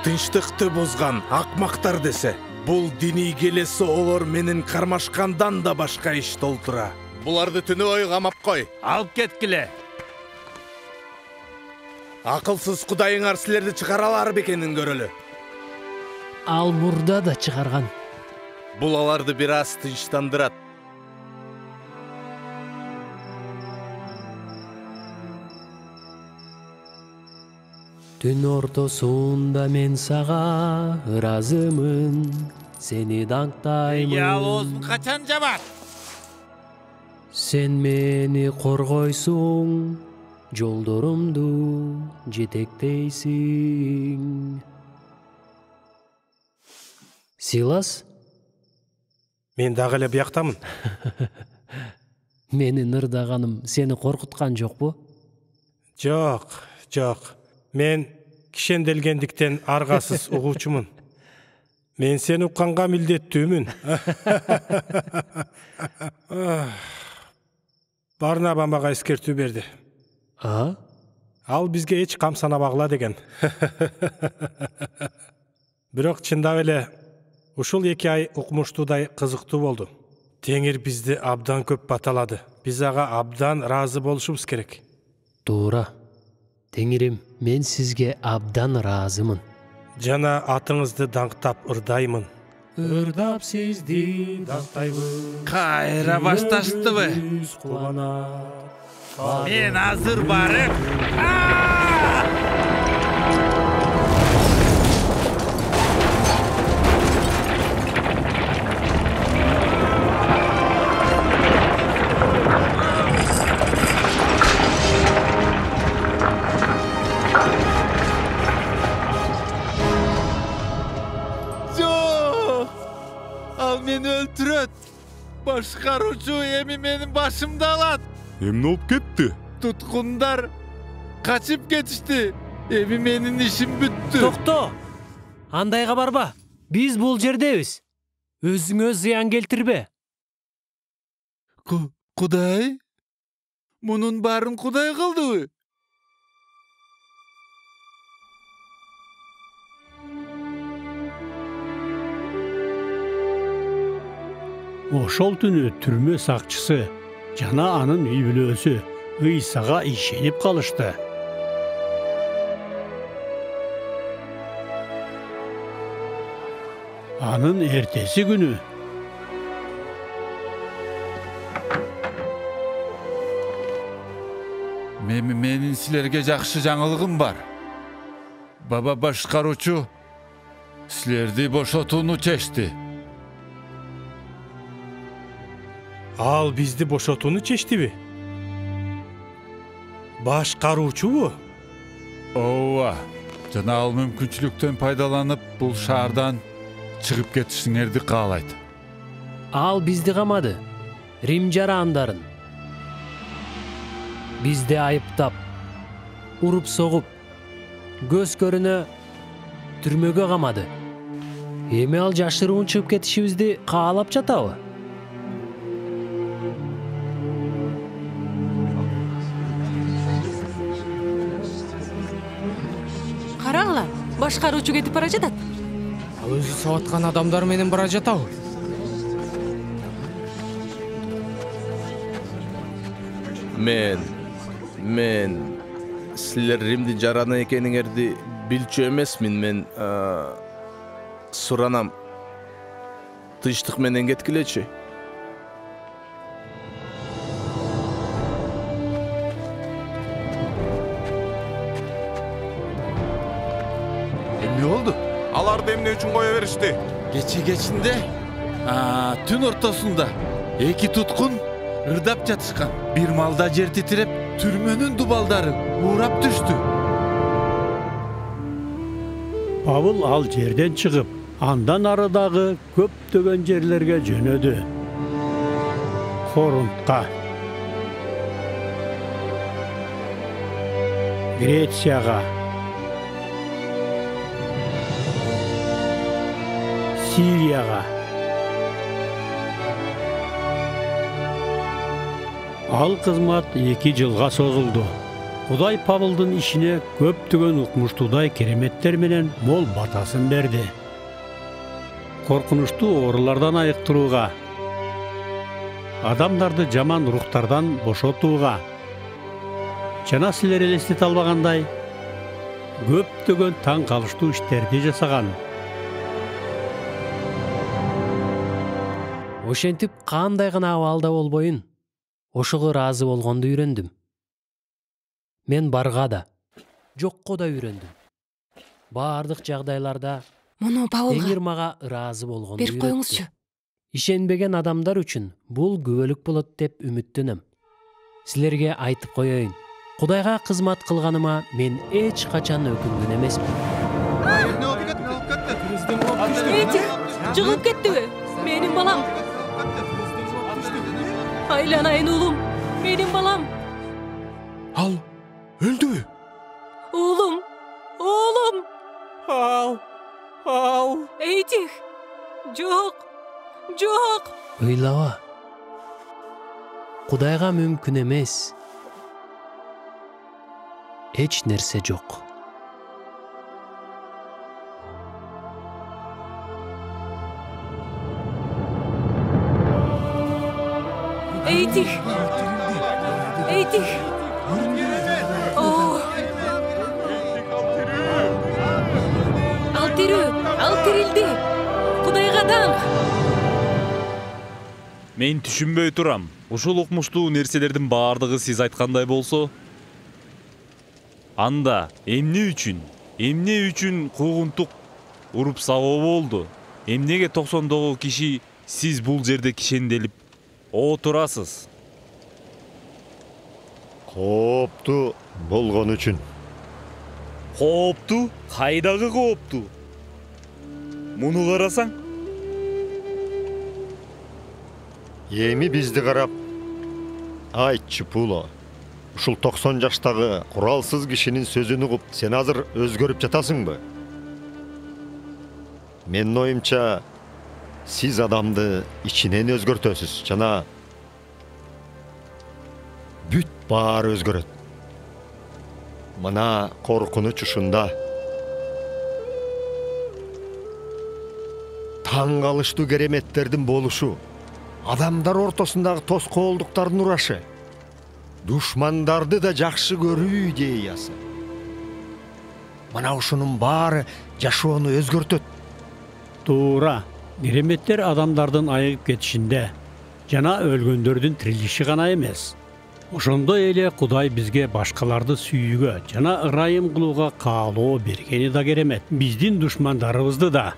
Тынчтыкты бузган акмактар десе, бул диний келесі олар менен кармашкандан да башка иш толтура. Буларды түнү бою камап кой. Алып кеткиле. Акылсыз Кудайыңар силерди чыгара алар бекенин көрөлү. Ал мурда да чыгарган. Бул аларды бир аз тынчтандырат. Түн ортосунда мен сага ыраазымын, сени даңктаймын. Ялоозун качан жабат? Сен мени коргойсуң, жолдорумду жетектейсиң. Силас? Мен дагы эле бияктамын. Менин ырдаганым сени коркуткан жокпу? Жок, жок. Мен кишенделгендиктен аргасыз угуучумун. Мен сени укканга милдеттүүмүн. Барнаба мага эскертүү берди. Ал бизге эч кам санабагыла деген. Бирок чындап эле ушул 2 ай укмуштуудай кызыктуу болду. Теңир бизди абдан көп баталады. Биз ага абдан ыраазы болушубуз керек. Туура. Теңирим, мен сизге абдан ыраазымын. Жана атыңызды даңктап ырдаймын. Ырдап сизди даңктаймын. Кайра башташтыбы? Мен азыр барып. Boşkarucu emi benim başımda alat. Эмне болуп кетти? Tutkundar kaçıp geçti. Emi benim işim büttü. Tokto. Андайга барба. Биз бул жердебиз. Өзүңө зыян келтирбе. Kuday? Bunun barın kuday kıldı. Ошол түнү түрмө сакчысы жана анын үй бүлөсү Ыйсага ишенип калышты. Анын эртеси күнү Менин силерге жакшы жаңылыгым бар. Баба башкаруучу силерди бошотууну чечти. Ал бизди бошотууну чечтиби? Башкаруучубу? Ооба. Жана ал мүмкүнчүлүктөн пайдаланып бул шаардан чыгып кетишиңерди каалайт. Ал бизди камады. Рим жарандарын. Бизди айыптап, уруп согуп, көз көрүнө түрмөгө камады. Эми ал жашыруун чыгып кетишибизди каалап жатабы? Караңла, башкаруучу кетип бара жатат. Ал өзү сабаткан адамдар менен бара жатабы? Мен силер Римди жараны экениңерди билчү эмесмин. Мен суранам. Тынчтык менен кеткилечи. Эмне болду? Аларды эмне үчүн кое беришти? Кечинде түн ортосунда эки туткун ырдап жатышкан. Бир малда жер титиреп, түрмөнүн дубалдары уурап түштү. Павыл ал жерден чыгып, андан арыдагы көптөгөн жерлерге жөнөдү. Корунтка, Грецияга, Сирияга. Ал кызмат 2 жылга созулду. Кудай Павылдын ишине көптөгөн укмуштуудай кереметтер менен мол батасын берди. Коркунучтуу оорулардан айыктырууга, адамдарды жаман рухтардан бошотууга, жана силер элестете албагандай көптөгөн таң калыштуу иштерди жасаган. Ошентип кандай гана абалда болбоюн, ошого ыраазы болгонду үйрөндүм. Мен барга да, жокко да үйрөндүм. Баардык жагдайларда Муну Павылга Теңир мага ыраазы болгонду берип коюңузчу. Ишенбеген адамдар үчүн бул күбөлүк болот деп үмүттөнөм. Силерге айтып коеюн, Кудайга кызмат кылганыма мен эч качан өкүнгөн эмесмин. Жыгып кеттиби? Менин балам. Айланайын уулум, менин балам. Ал өлдүбү? Уулум, уулум. Ал. Эйтих. Жок. Ыйлаба. Кудайга мүмкүн эмес. Эч нерсе жок. Эйтих. Ал тирилди. Кудайга даңк. Мен түшүнбөй турам. Ушул укмуштуу нерселердин баардыгы сиз айткандай болсо, анда эмне үчүн куугунтук уруп сабоо болду? Эмнеге 99 киши сиз бул жерде кишенделип отурасыз? Кооптуу болгон үчүн. Кооптуу? Кайдагы кооптуу? Муну карасаң. Эми бизди карап, айтчы Пуло, ушул 90 жаштагы куралсыз кишинин сөзүн угуп, сен азыр өзгөрүп жатасыңбы? Менин оюмча, сиз адамды ичинен өзгөртөсүз жана бүт баары өзгөрөт. Мына коркунуч ушунда. Таң калыштуу кереметтердин болушу, адамдар ортосундагы тоскоолдуктардын урашы, душмандарды да жакшы көрүү идеясы. Мына ушунун баары жашоону өзгөртөт. Туура, кереметтер адамдардын айыгып кетишинде жана өлгөндөрдүн тирилиши гана эмес. Ошондой эле Кудай бизге башкаларды сүйүүгө жана ырайым кылууга каалоо бергени да керемет. Биздин душмандарыбызды да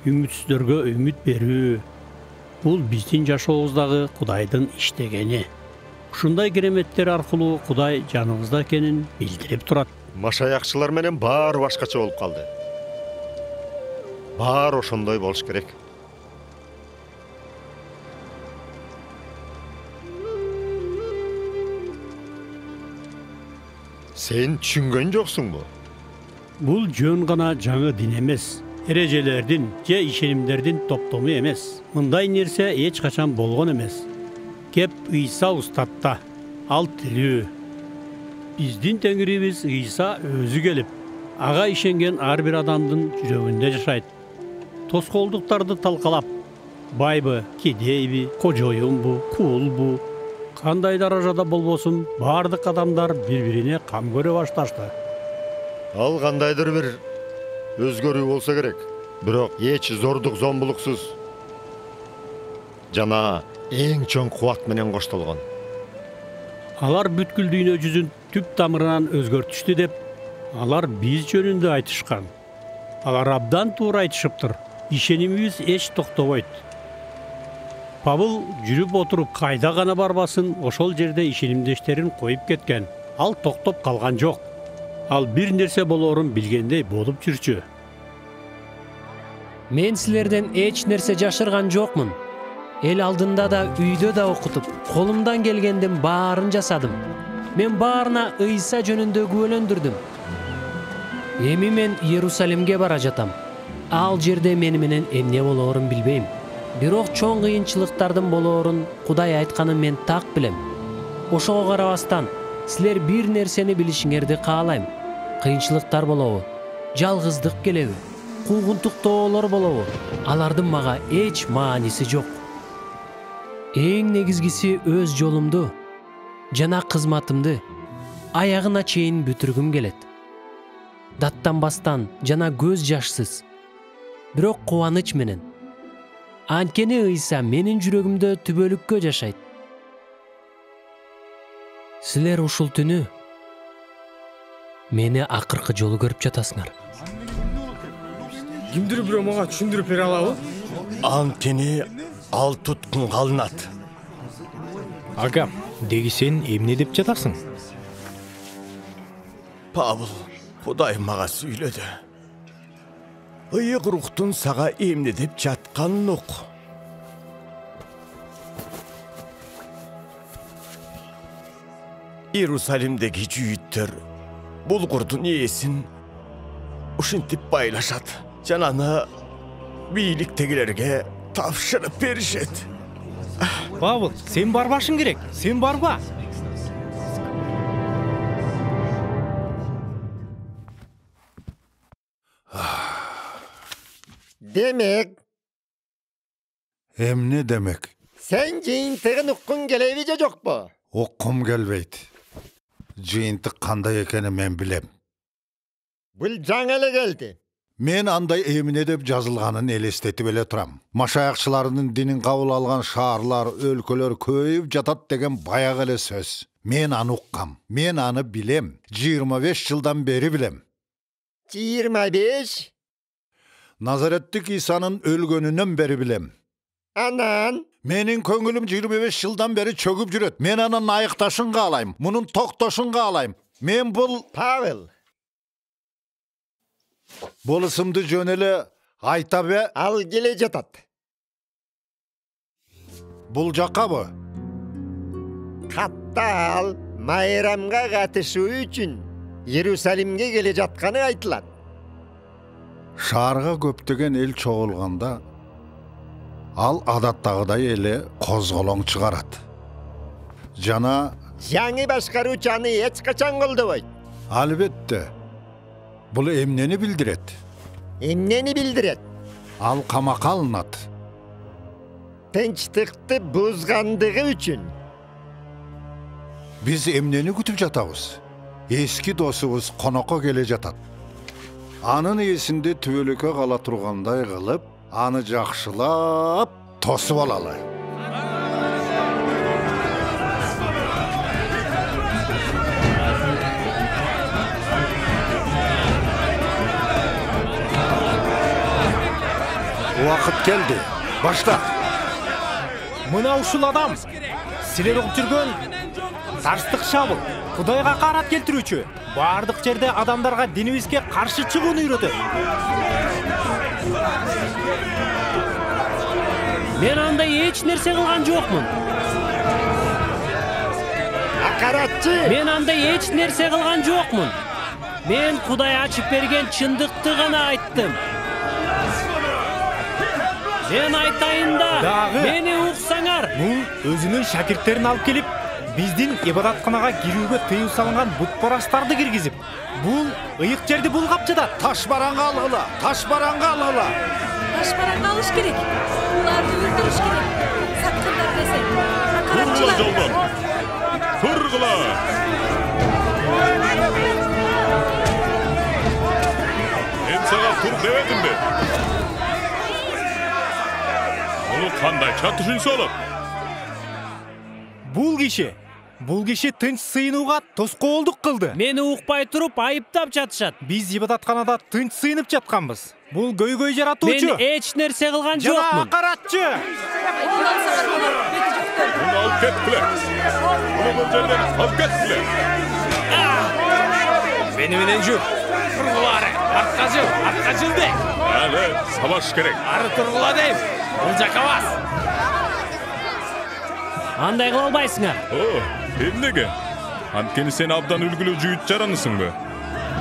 үмүтсүздөргө үмүт берүү. Бул биздин жашообуздагы Кудайдын иштегени. Ушундай кереметтер аркылуу Кудай жаныбызда экенин билдирип турат. Машаякчылар менен баары башкача болуп калды. Баары ошондой болуш керек. Сен түшүнгөн жоксуңбу? Бул жөн гана жаңы дин эмес, эрежелердин же ишенимдердин топтому эмес. Мындай нерсе эч качан болгон эмес. Кеп Ыйса устатта, ал тирүү. Биздин Теңирибиз Ыйса өзү келип, ага ишенген ар бир адамдын жүрөгүндө жашайт. Тоскоолдуктарды талкалап, байбы, кедейби, кожоюнбу, куулбу, кандай даражада болбосун, бардык адамдар бири-бирине кам көрө башташты. Ал кандайдыр бир өзгөрүү болсо керек, бирок эч зордук зомбулуксуз жана эң чоң кубат менен коштолгон. Алар бүткүл дүйнө жүзүн түп тамырынан өзгөртүштү деп, алар биз жөнүндө айтышкан. Алар абдан туура айтышыптыр. Ишенимибиз эч токтобойт. Павыл жүрүп отуруп кайда гана барбасын, ошол жерде ишенимдештерин коюп кеткен. Ал токтоп калган жок. Ал бир нерсе болоорун билгендей болуп жүрчү. Мен силерден эч нерсе жашырган жокмун. Эл алдында да, үйдө да окутуп, колумдан келгендин баарын жасадым. Мен баарына Ыйса жөнүндө күбөлөндүрдүм. Эми мен Иерусалимге бара жатам. Ал жерде мени менен эмне болоорун билбейм. Бирок чоң кыйынчылыктардын болоорун Кудай айтканын мен так билем. Ошого карабастан, силер бир нерсени билишиңерди каалайм. Кыйынчылыктар болобу, жалгыздык келеби, куугунтуктоолор болобу, алардын мага эч мааниси жок. Эң негизгиси өз жолумду жана кызматымды аягына чейин бүтүргүм келет. Даттанбастан жана көз жашсыз, бирок кубаныч менен. Анткени Ыйса менин жүрөгүмдө түбөлүккө жашайт. Силер ушул түнү мени акыркы жолу көрүп жатасыңар. Кимдир бирөө мага түшүндүрүп бере алабы? Анткени ал туткун калынат. Ага, деги сен эмне деп жатасың? Павыл, Кудай мага сүйлөдү. Ыйык рухтун сага эмне деп жатканын ук. Иерусалимдеги жүйүттөр булгурдун ээсин ушинтип байлашат. Жана аны бийликтегилерге тапшырып беришет. Павыл, сен барбашың керек. Сен барба. Демек. Эмне демек? Сен жыйынтыгын уккун келеби же жокпу? Уккум келбейт. Жыйынтык кандай экенин мен билем. Бул жаңы эле келди. Мен андай эмне деп жазылганын элестетип эле турам. Машаякчылардын динин кабыл алган шаарлар, өлкөлөр көйүп жатат деген баягы эле сөз. Мен аны уккам. Мен аны билем. 25 жылдан бери билем. 25? Назареттик Исанын өлгөнүнөн бери билем. Анан? Менин көңүлүм 25 жылдан бери чөгүп жүрөт. Мен анын айыкташын каалайм, мунун токтошун каалайм. Мен бул Павел. Болысымды жөн эле айта бе? Ал келе жатат. бул жаккабы? Катта ал майрамга катышуу үчүн Иерусалимге келе жатканы айтылат. Шаарга көптөгөн эл чогулганда ал адаттагыдай эле козголоң чыгарат. Жана жаңы башкаруучу аны эч качан колдобойт. Албетте. Бул эмнени билдирет? Эмнени билдирет? Ал камакка алынат. Тынчтыкты бузгандыгы үчүн. Биз эмнени күтүп жатабыз? Эски досубуз конокко келе жатат. Анын эсинде түбөлүккө кала тургандай кылып, аны жакшылап тосуп алалы. Убакыт келди. Башла. Мына ушул адам силер угуп жүргөн Тарстык шабыл, Кудайга карат келтирүүчү, бардык жерде адамдарга динибизге каршы чыгууну үйрөтөт. Мен андай эч нерсе кылган жокмун. Акаратчы! Мен андай эч нерсе кылган жокмун. Мен Кудай ачып берген чындыкты гана айттым. Мен айтайын да, мени уксаңар. Бул өзүнүн шакирттерин алып келип, биздин ибадатканага кирүүгө тыюу салынган бутпарастарды киргизип, бул ыйык жерди булгап жатат. Ташбаранга алгыла, ташбаранга алгыла. Ташбаранга алыш керек. Буларды өлтүрүш керек. Саткандар десе. Акаратчылар. Тургула. Мен сага тур дебедимби? Муну кандайча түшүнсө болот? Бул киши тынч сыйынууга тоскоолдук кылды. Мени укпай туруп айыптап жатышат. Биз ибадатканада тынч сыйынып жатканбыз. Бул көйгөй жаратуучу. Мен эч нерсе кылган жокмун. Жана акаратчы. Муну алып кеткиле. Муну бул жерден алып кеткиле. Мени менен жүр. Тургулары, артка жыл де. Әле, сабаш керек. Ары тургула дейм. Бул жака бас. Андай кыла албайсыңар. О, эмнеге? Анткени сен абдан үлгүлүү жүйүт жаранысыңбы?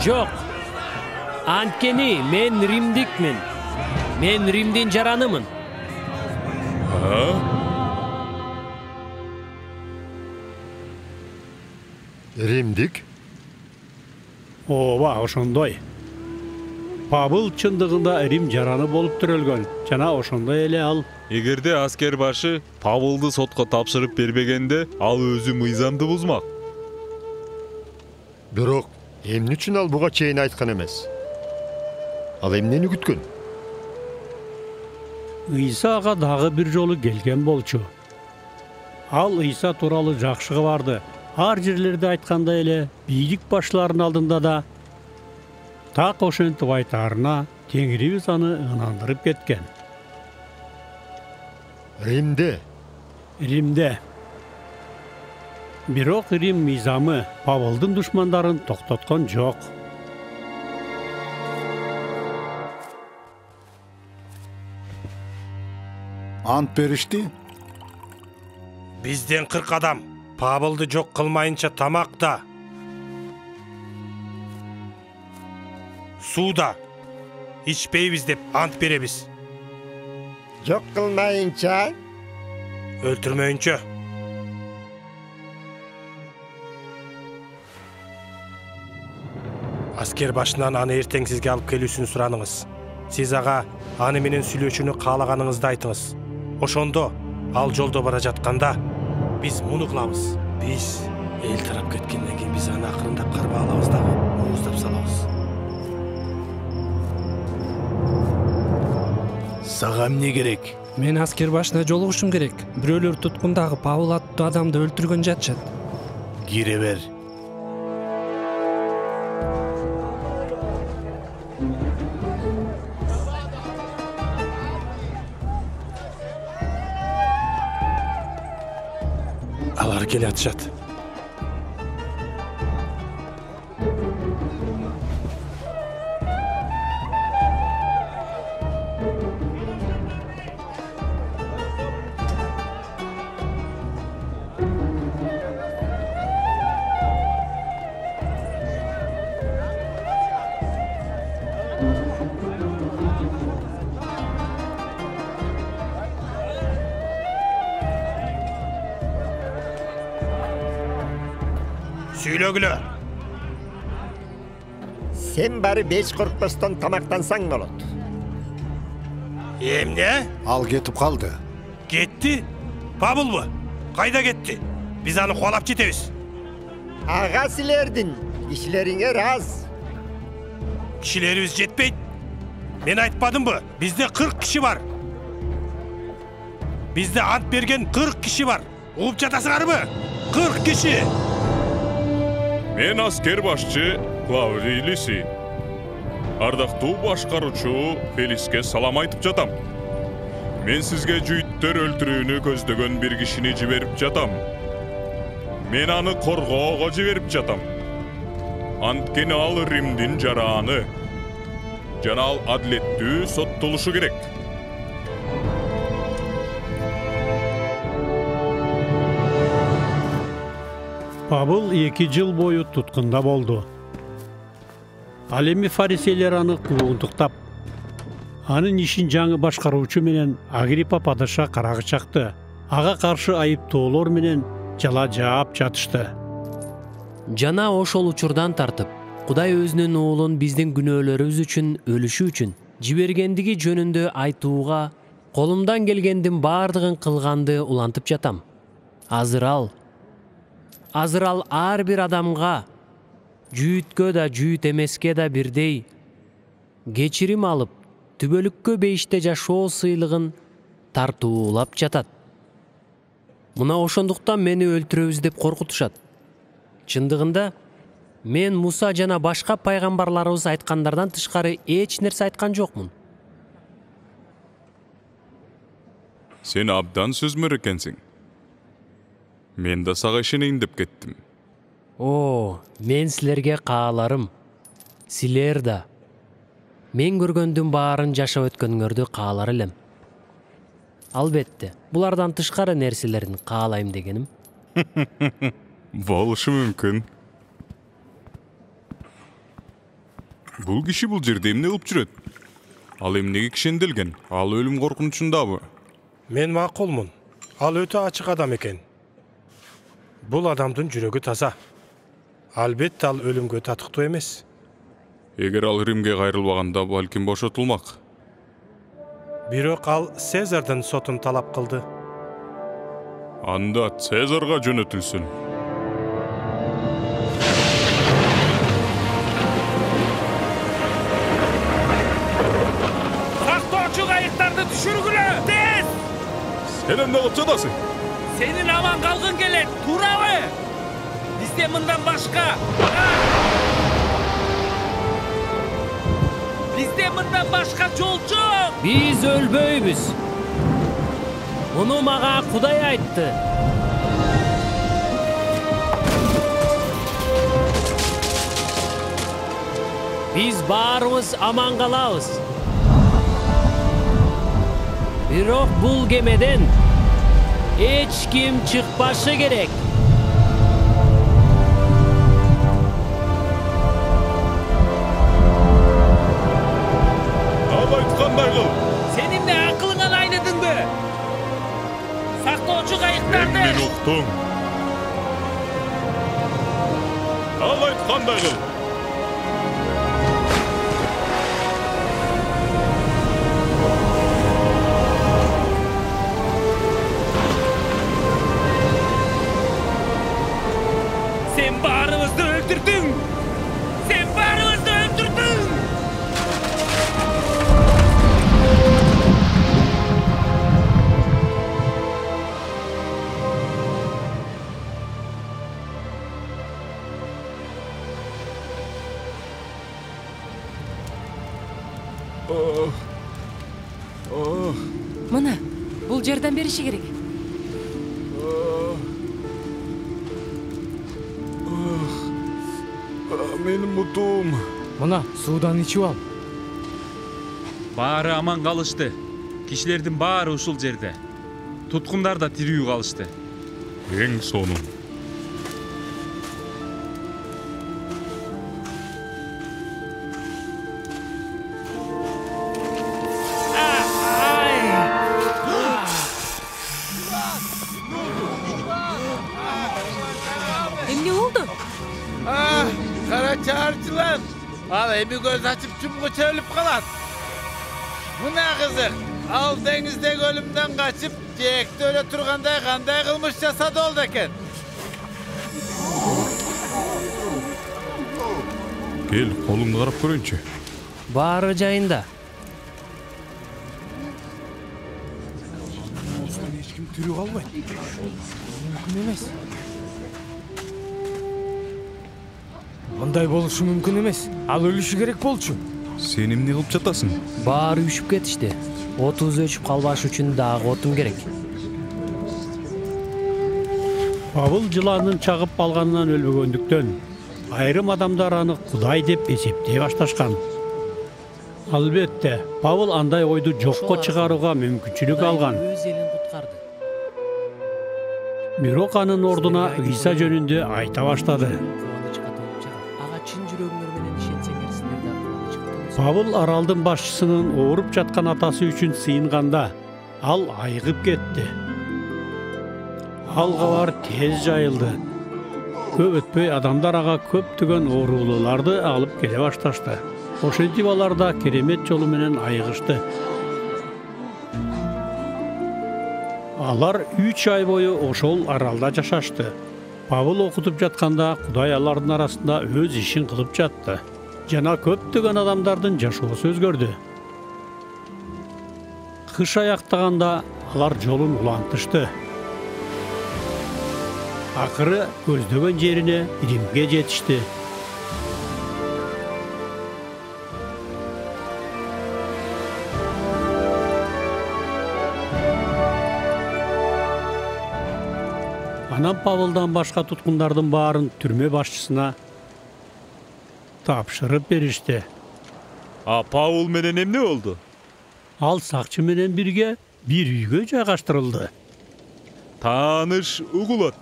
Жок. Анткени мен римдикмин. Мен Римдин жаранымын. Римдик? Ооба, ошондой. Павыл чындыгында Рим жараны болуп төрөлгөн. Жана ошондой эле ал. Эгерде аскер башы Павылды сотко тапшырып бербегенде, ал өзү мыйзамды бузмак. Бирок, эмне үчүн ал буга чейин айткан эмес? Ал эмнени күткөн? Ыйса ага дагы бир жолу келген болчу. Ал Ыйса тууралуу жакшы кабарды ар жерлерде айткандай эле бийлик башларынын алдында да так ошентип айтаарына Теңирибиз аны ынандырып кеткен. Римде. Бирок Рим мыйзамы Павылдын душмандарын токтоткон жок. Ант беришти? Бизден 40 адам. Павылды жок кылмайынча тамакта. Сууда ичпейбиз деп ант беребиз. Жок кылмайынча? Өлтүрмөйүнчө. Аскер башынан аны эртең сизге алып келүүсүн сураныңыз. Сиз ага аны менен сүйлөшүүнү каалаганыңызды айтыңыз. Ошондо ал жолдо бара жатканда биз муну кылабыз. Биз эл тарап кеткенден кийин биз аны акырындап кармап алабыз дагы, ооздап салабыз. Сага эмне керек? Мен аскер башына жолугушум керек. Бирөөлөр туткундагы Павыл аттуу адамды өлтүргөн жатышат. Кире бер. Алар келе атышат. Сүйлөгүлө. Sen bari beş korkmasdan tamaktansan bolot. Emne? Al ketip kaldı. Ketти? Павыл bu. Kayda gitti? Biz anı kovalap жетебиz. Ağa silerdin. İşlerine raz. Kişilerimiz жетпейт. Men айтпадым mı? Bizde 40 kişi var. Bizde ant bergen 40 kişi var. Uğup жатасыңар mı? 40 kişi. Мен аскер башчы Клавдий Лиси. Ардактуу башкаруучу Фелиске салам айтып жатам. Мен сизге жүйүттөр өлтүрүүнү көздөгөн бир кишини жиберип жатам. Мен аны коргоого жиберип жатам. Анткени ал Римдин жарааны. Жана ал адилеттүү соттолушу керек. Павыл 2 жыл бою туткунда болду. Ал эми фарисейлер аны куугунтуктап, анын ишин жаңы башкаруучу менен Агриппа падыша карагы чакты. Ага каршы айыптоолор менен жала жаап жатышты. Жана ошол учурдан тартып, Кудай өзүнүн уулун биздин күнөөлөрүбүз үчүн өлүшү үчүн жибергендиги жөнүндө айтууга колумдан келгендин баардыгын кылганды улантып жатам. Азыр ал ар бир адамга, жүйүткө да жүйүт эмеске да бирдей кечирим алып, түбөлүккө бейиште жашоо сыйлыгын тартуулап жатат. Мына ошондуктан мени өлтүрөбүз деп коркутушат. Чындыгында мен Муса жана башка пайгамбарларыбыз айткандардан тышкары эч нерсе айткан жокмун. Сен абдан сөзмөр экенсиң. Мен да сага ишенейин деп кеттим. Мен силерге кааларым. Силер да. Мен көргөндүн баарын жашап өткөнүңөрдү каалар элем. Албетте, булардан тышкары нерселерин каалайм дегеним. Болушу мүмкүн. Бул киши бул жерде эмне кылып жүрөт? Ал эмнеге кишенделген? Ал өлүм коркунучундабы? Мен макулмун. Ал өтө ачык адам экен. Бул адамдын жүрөгү таза. Албетте ал өлүмгө татыктуу эмес. Эгер ал Римге кайрылбаганда балким бошотулмак. Бирок ал Цезардын сотун талап кылды. Анда Цезарга жөнөтүлсүн. Сактоочу кайыктарды түшүргүлө! Тез! Сен эмне кылып жатасың? Сенин аман калгың келет, туурабы? Бизде мындан башка. Бизде мындан башка жол жок. Биз өлбөйбүз. Муну мага Кудай айтты. Биз баарыбыз аман калабыз. Бирок бул кемеден эч ким чыкпашы керек. Ал айткандай кыл. Сен эмне акылыңан айныдыңбы? Сактоочу кайыктарды. Мен уктум. Ал айткандай кыл. Sen bаарыбызды öldürdün. Sen bаарыбызды öldürdün. Мына, бул жардам бериши керек. Менин бутум. Мына, суудан ичип ал. Баары аман калышты. Кишилердин баары ушул жерде. Туткундар да тирүү калышты. Эң сонун. Эмне болду? Kara çağırçılar. Al emi göz açıp çumguça ölüp kalat. Bu ne kızık? Al denizdeki ölümden kaçıp cekte öyle turganda kanday kılmış jasad oldu eken. Gel, kolumdu qarap көрөйүнчү. Баары жайында. Ешкім түрі қалмайды. Мүмкін емес. Мындай болушу мүмкін емес. Ал өлүшү керек болчу. Сен эмне кылып жатасың? Баары үшүп кетишти. Отуз өчүп калбаш үчүн дагы отум керек. Павыл жыланын чагып алганынан өлбөгөндүктөн айрым адамдар аны Кудай деп эсептей башташкан. Албетте, Павыл андай ойду жокко чыгарууга мүмкүнчүлүк алган. Өз элин куткарды. Бирок анын ордуна Ыйса жөнүндө айта баштады. Ага чын жүрөгүңөр менен ишенсеңер силер да кубанычка толосуңар. Павыл аралдын башчысынын ооруп жаткан атасы үчүн сыйынганда, ал айыгып кетти. Ал кабар тез жайылды. Көп өтпөй адамдар ага көптөгөн оорулууларды алып келе башташты. Ошентип алар да керемет жолу менен айыгышты. Алар 3 ай бою ошол аралда жашашты. Павыл окутуп жатканда Кудай алардын арасында өз ишин кылып жатты. Жана көптөгөн адамдардын жашоосу өзгөрдү. Кыш аяктаганда алар жолун улантышты. Акыры көздөгөн жерине Римге жетишти. Анан Павылдан башка туткундардын баарын түрмө башчысына тапшырып беришти. Павыл менен эмне болду? Ал сакчы менен бирге бир үйгө жайгаштырылды. Тааныш угулат.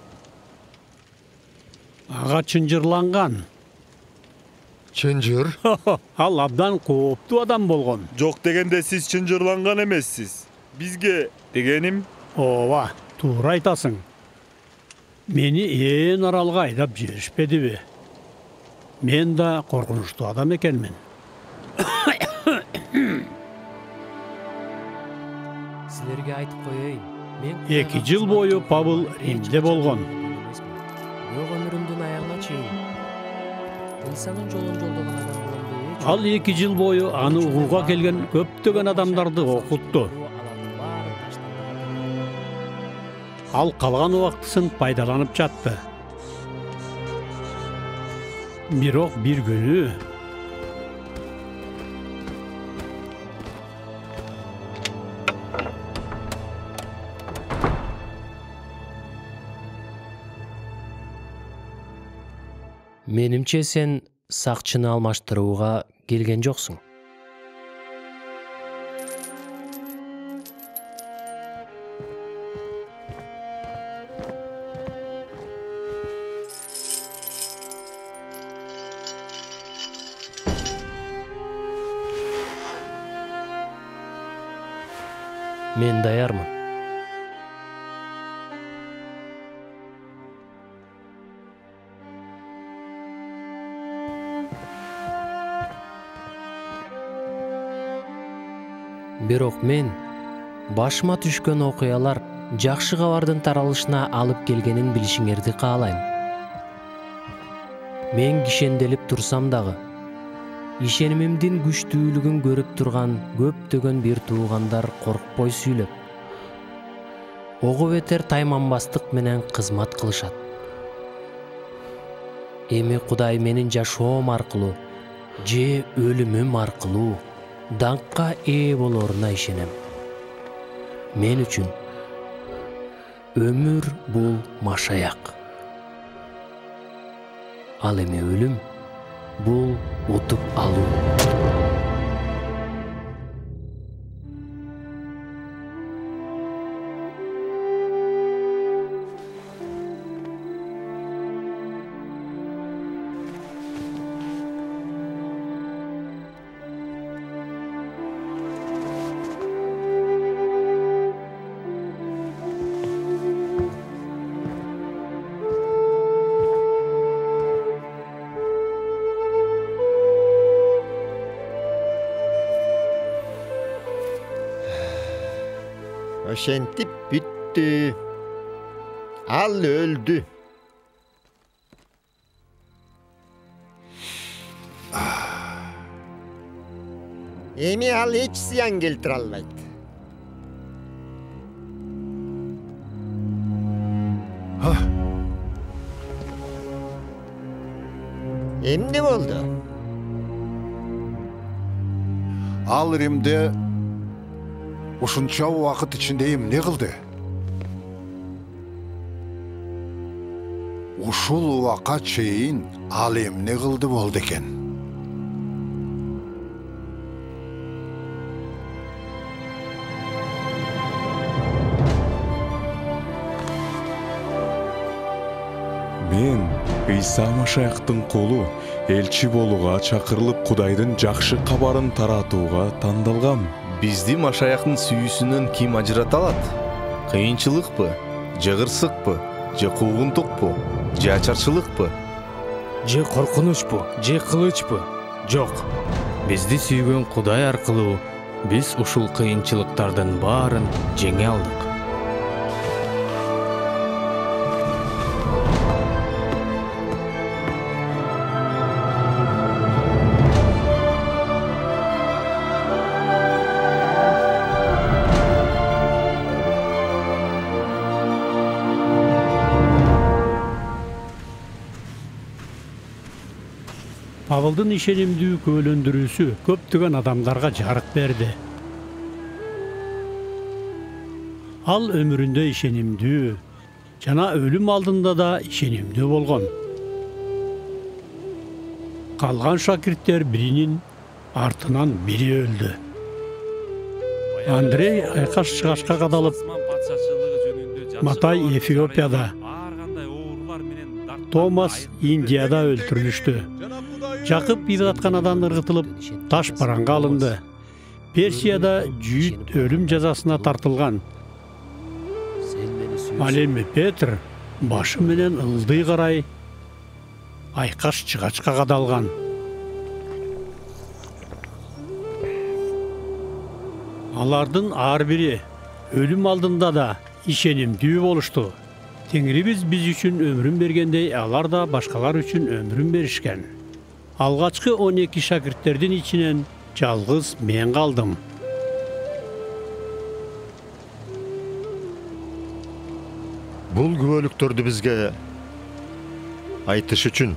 Ага чынжырланган. Чынжыр? Ал абдан кооптуу адам болгон. Жок дегенде сиз чынжырланган эмессиз. Бизге дегеним? Ооба, туура айтасың. Мени ээн аралга айдап жиберишпедиби? Мен да коркунучтуу адам экенмин. Силерге айтып коеюн. 2 жыл бою Павыл Римде болгон. Бирок өмүрүмдүн аягына чейин Ыйсанын жолун жолдогон адам болом деп. Ал 2 жыл бою аны угууга келген көптөгөн адамдарды окутту. Ал калган убактысын пайдаланып жатты. Бирок бир күнү Менимче сен сакчыны алмаштырууга келген жоксуң. Мен даярмын. Бирок мен башыма түшкөн окуялар жакшы кабардын таралышына алып келгенин билишиңерди каалайм. Мен кишенделип турсам дагы, ишенимимдин күчтүүлүгүн көрүп турган көптөгөн бир туугандар коркпой сүйлөп, ого бетер тайманбастык менен кызмат кылышат. Эми Кудай менин жашоом аркылуу же өлүмүм аркылуу даңкка ээ болоруна ишенем. Мен үчүн өмүр бул машаяк. Ал эми өлүм бул утуп алуу. Ошентип бүттү. Ал өлдү. Эми ал эч зыян келтире албайт. Эмне болду? Ал Римде ушунча убакыт ичинде эмне кылды? Ушул убакка чейин ал эмне кылды болду экен? Мен Ыйса Машаяктын кулу элчи болууга чакырылып Кудайдын жакшы кабарын таратууга тандалгам. Бизди Машаяктын сүйүүсүнөн ким ажырата алат? Кыйынчылыкпы, же кырсыкпы, же куугунтукпу, же ачарчылыкпы, же коркунучпу, же кылычпы? Жок. Бизди сүйгөн Кудай аркылуу биз ушул кыйынчылыктардын баарын жеңе алдык. Павылдын ишенимдүү көөлөндүрүүсү көптөгөн адамдарга жарык берди. Ал өмүрүндө ишенимдүү жана өлүм алдында да ишенимдүү болгон. Калган шакирттер биринин артынан бири өлдү. Андрей айкаш чыгашка кадалып, Матай Эфиопияда, Томас Индияда өлтүрүлүштү. Жакып Ибадатканадан ыргытылып, таш бараңга алынды. Персияда жүйүт өлүм жазасына тартылган. Ал эми Петр башы менен ылдый карай айкаш чыгачка кадалган. Алардын ар бири өлүм алдында да ишенимдүү болушту. Теңирибиз биз үчүн өмүрүн бергендей, алар да башкалар үчүн өмүрүн беришкен. Алгачкы 12 шакирттердин ичинен жалгыз мен калдым. Бул күбөлүктөрдү бизге айтыш үчүн.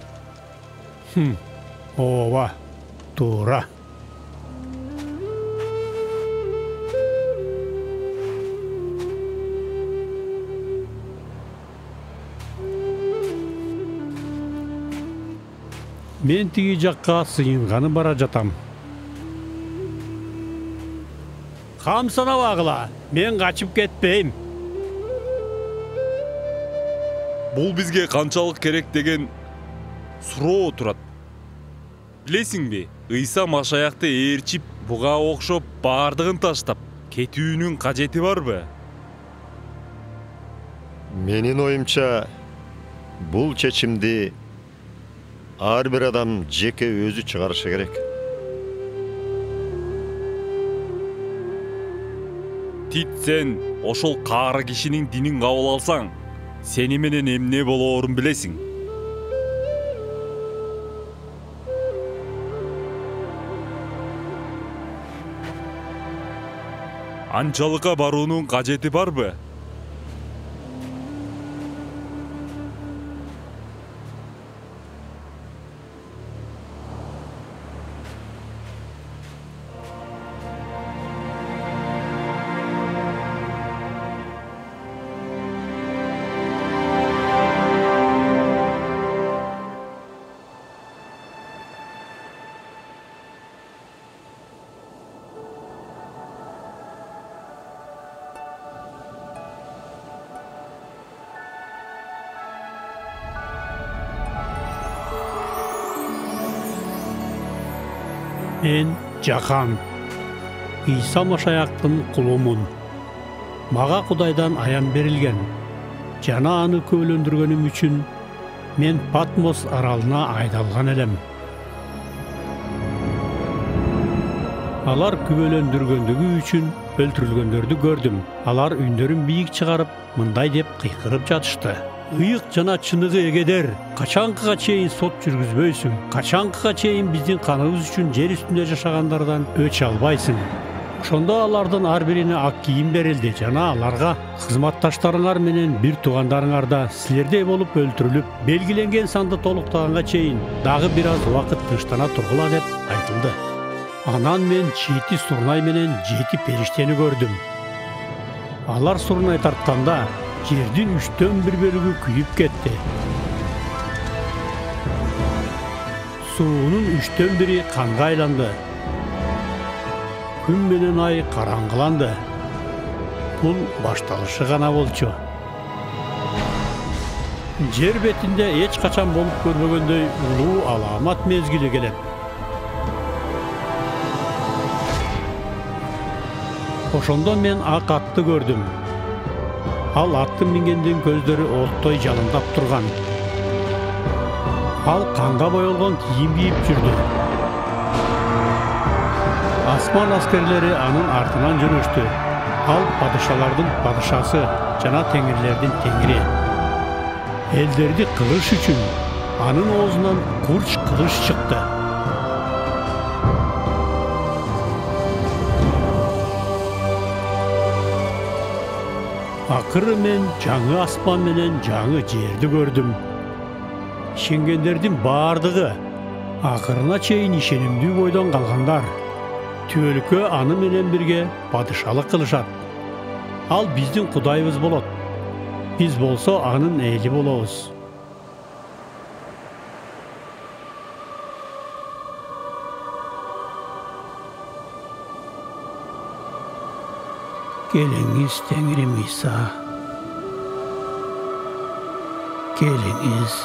Ооба, туура. Мен тиги жакка сыйынганы бара жатам. Кам санабагыла, мен качып кетпейм. Бул бизге канчалык керек деген суроо турат. Билесиңби, Ыйса Машаякты ээрчип, буга окшоп баардыгын таштап кетүүнүн кажети барбы? Менин оюмча, бул чечимди ар бир адам жеке өзү чыгарышы керек. Тит, сен ошол каары кишинин динин кабыл алсаң, сени менен эмне болоорун билесиң. Анчалыкка баруунун кажети барбы? Мен Жахан, Ыйса Машаяктын кулумун. Мага Кудайдан аян берилген. Жана аны көөлөндүргөнүм үчүн мен Патмос аралына айдалган элем. Алар күбөлөндүргөндүгү үчүн өлтүрүлгөндөрдү көрдүм. Алар үндөрүн бийик чыгарып, мындай деп кыйкырып жатышты. Ыйык жана чыныгы эгедер, качанкыга чейин сот жүргүзбөйсүң? Качанкыга чейин биздин каныбыз үчүн жер үстүндө жашагандардан өч албайсың? Ошондо алардын ар бирине ак кийим берилди жана аларга кызматташтарыңар менен бир туугандарыңар да силердей болуп өлтүрүлүп, белгиленген санды толуктаганга чейин дагы бир аз убакыт тынчтана тургула деп айтылды. Анан мен 7 сурнай менен 7 периштени көрдүм. Алар сурнай тартканда жердин 3/4 бөлүгү күйүп кетти. Суунун 3/4 канга айланды. Күн менен ай караңгыланды. Бул башталышы гана болчу. Жер бетинде эч качан болуп көрбөгөндөй улуу аламат мезгили келет. Ошондо мен ак атты көрдүм. Ал аттын мингендин көздөрү оттой жалындап турган. Ал канга боелгон кийим кийип жүрдү. Асман аскерлери анын артынан жүрүштү. Ал падышалардын падышасы жана теңирлердин теңири. Элдерди кылыш үчүн анын оозунан курч кылыч чыкты. Акыры мен жаңы асман менен жаңы жерди көрдүм. Ишенгендердин баардыгы, акырына чейин ишенимдүү бойдон калгандар, түбөлүккө аны менен бирге падышалык кылышат. Ал биздин кудайыбыз болот. Биз болсо анын эли болобуз. Келиңиz Теңирим Иса. Келиңиз.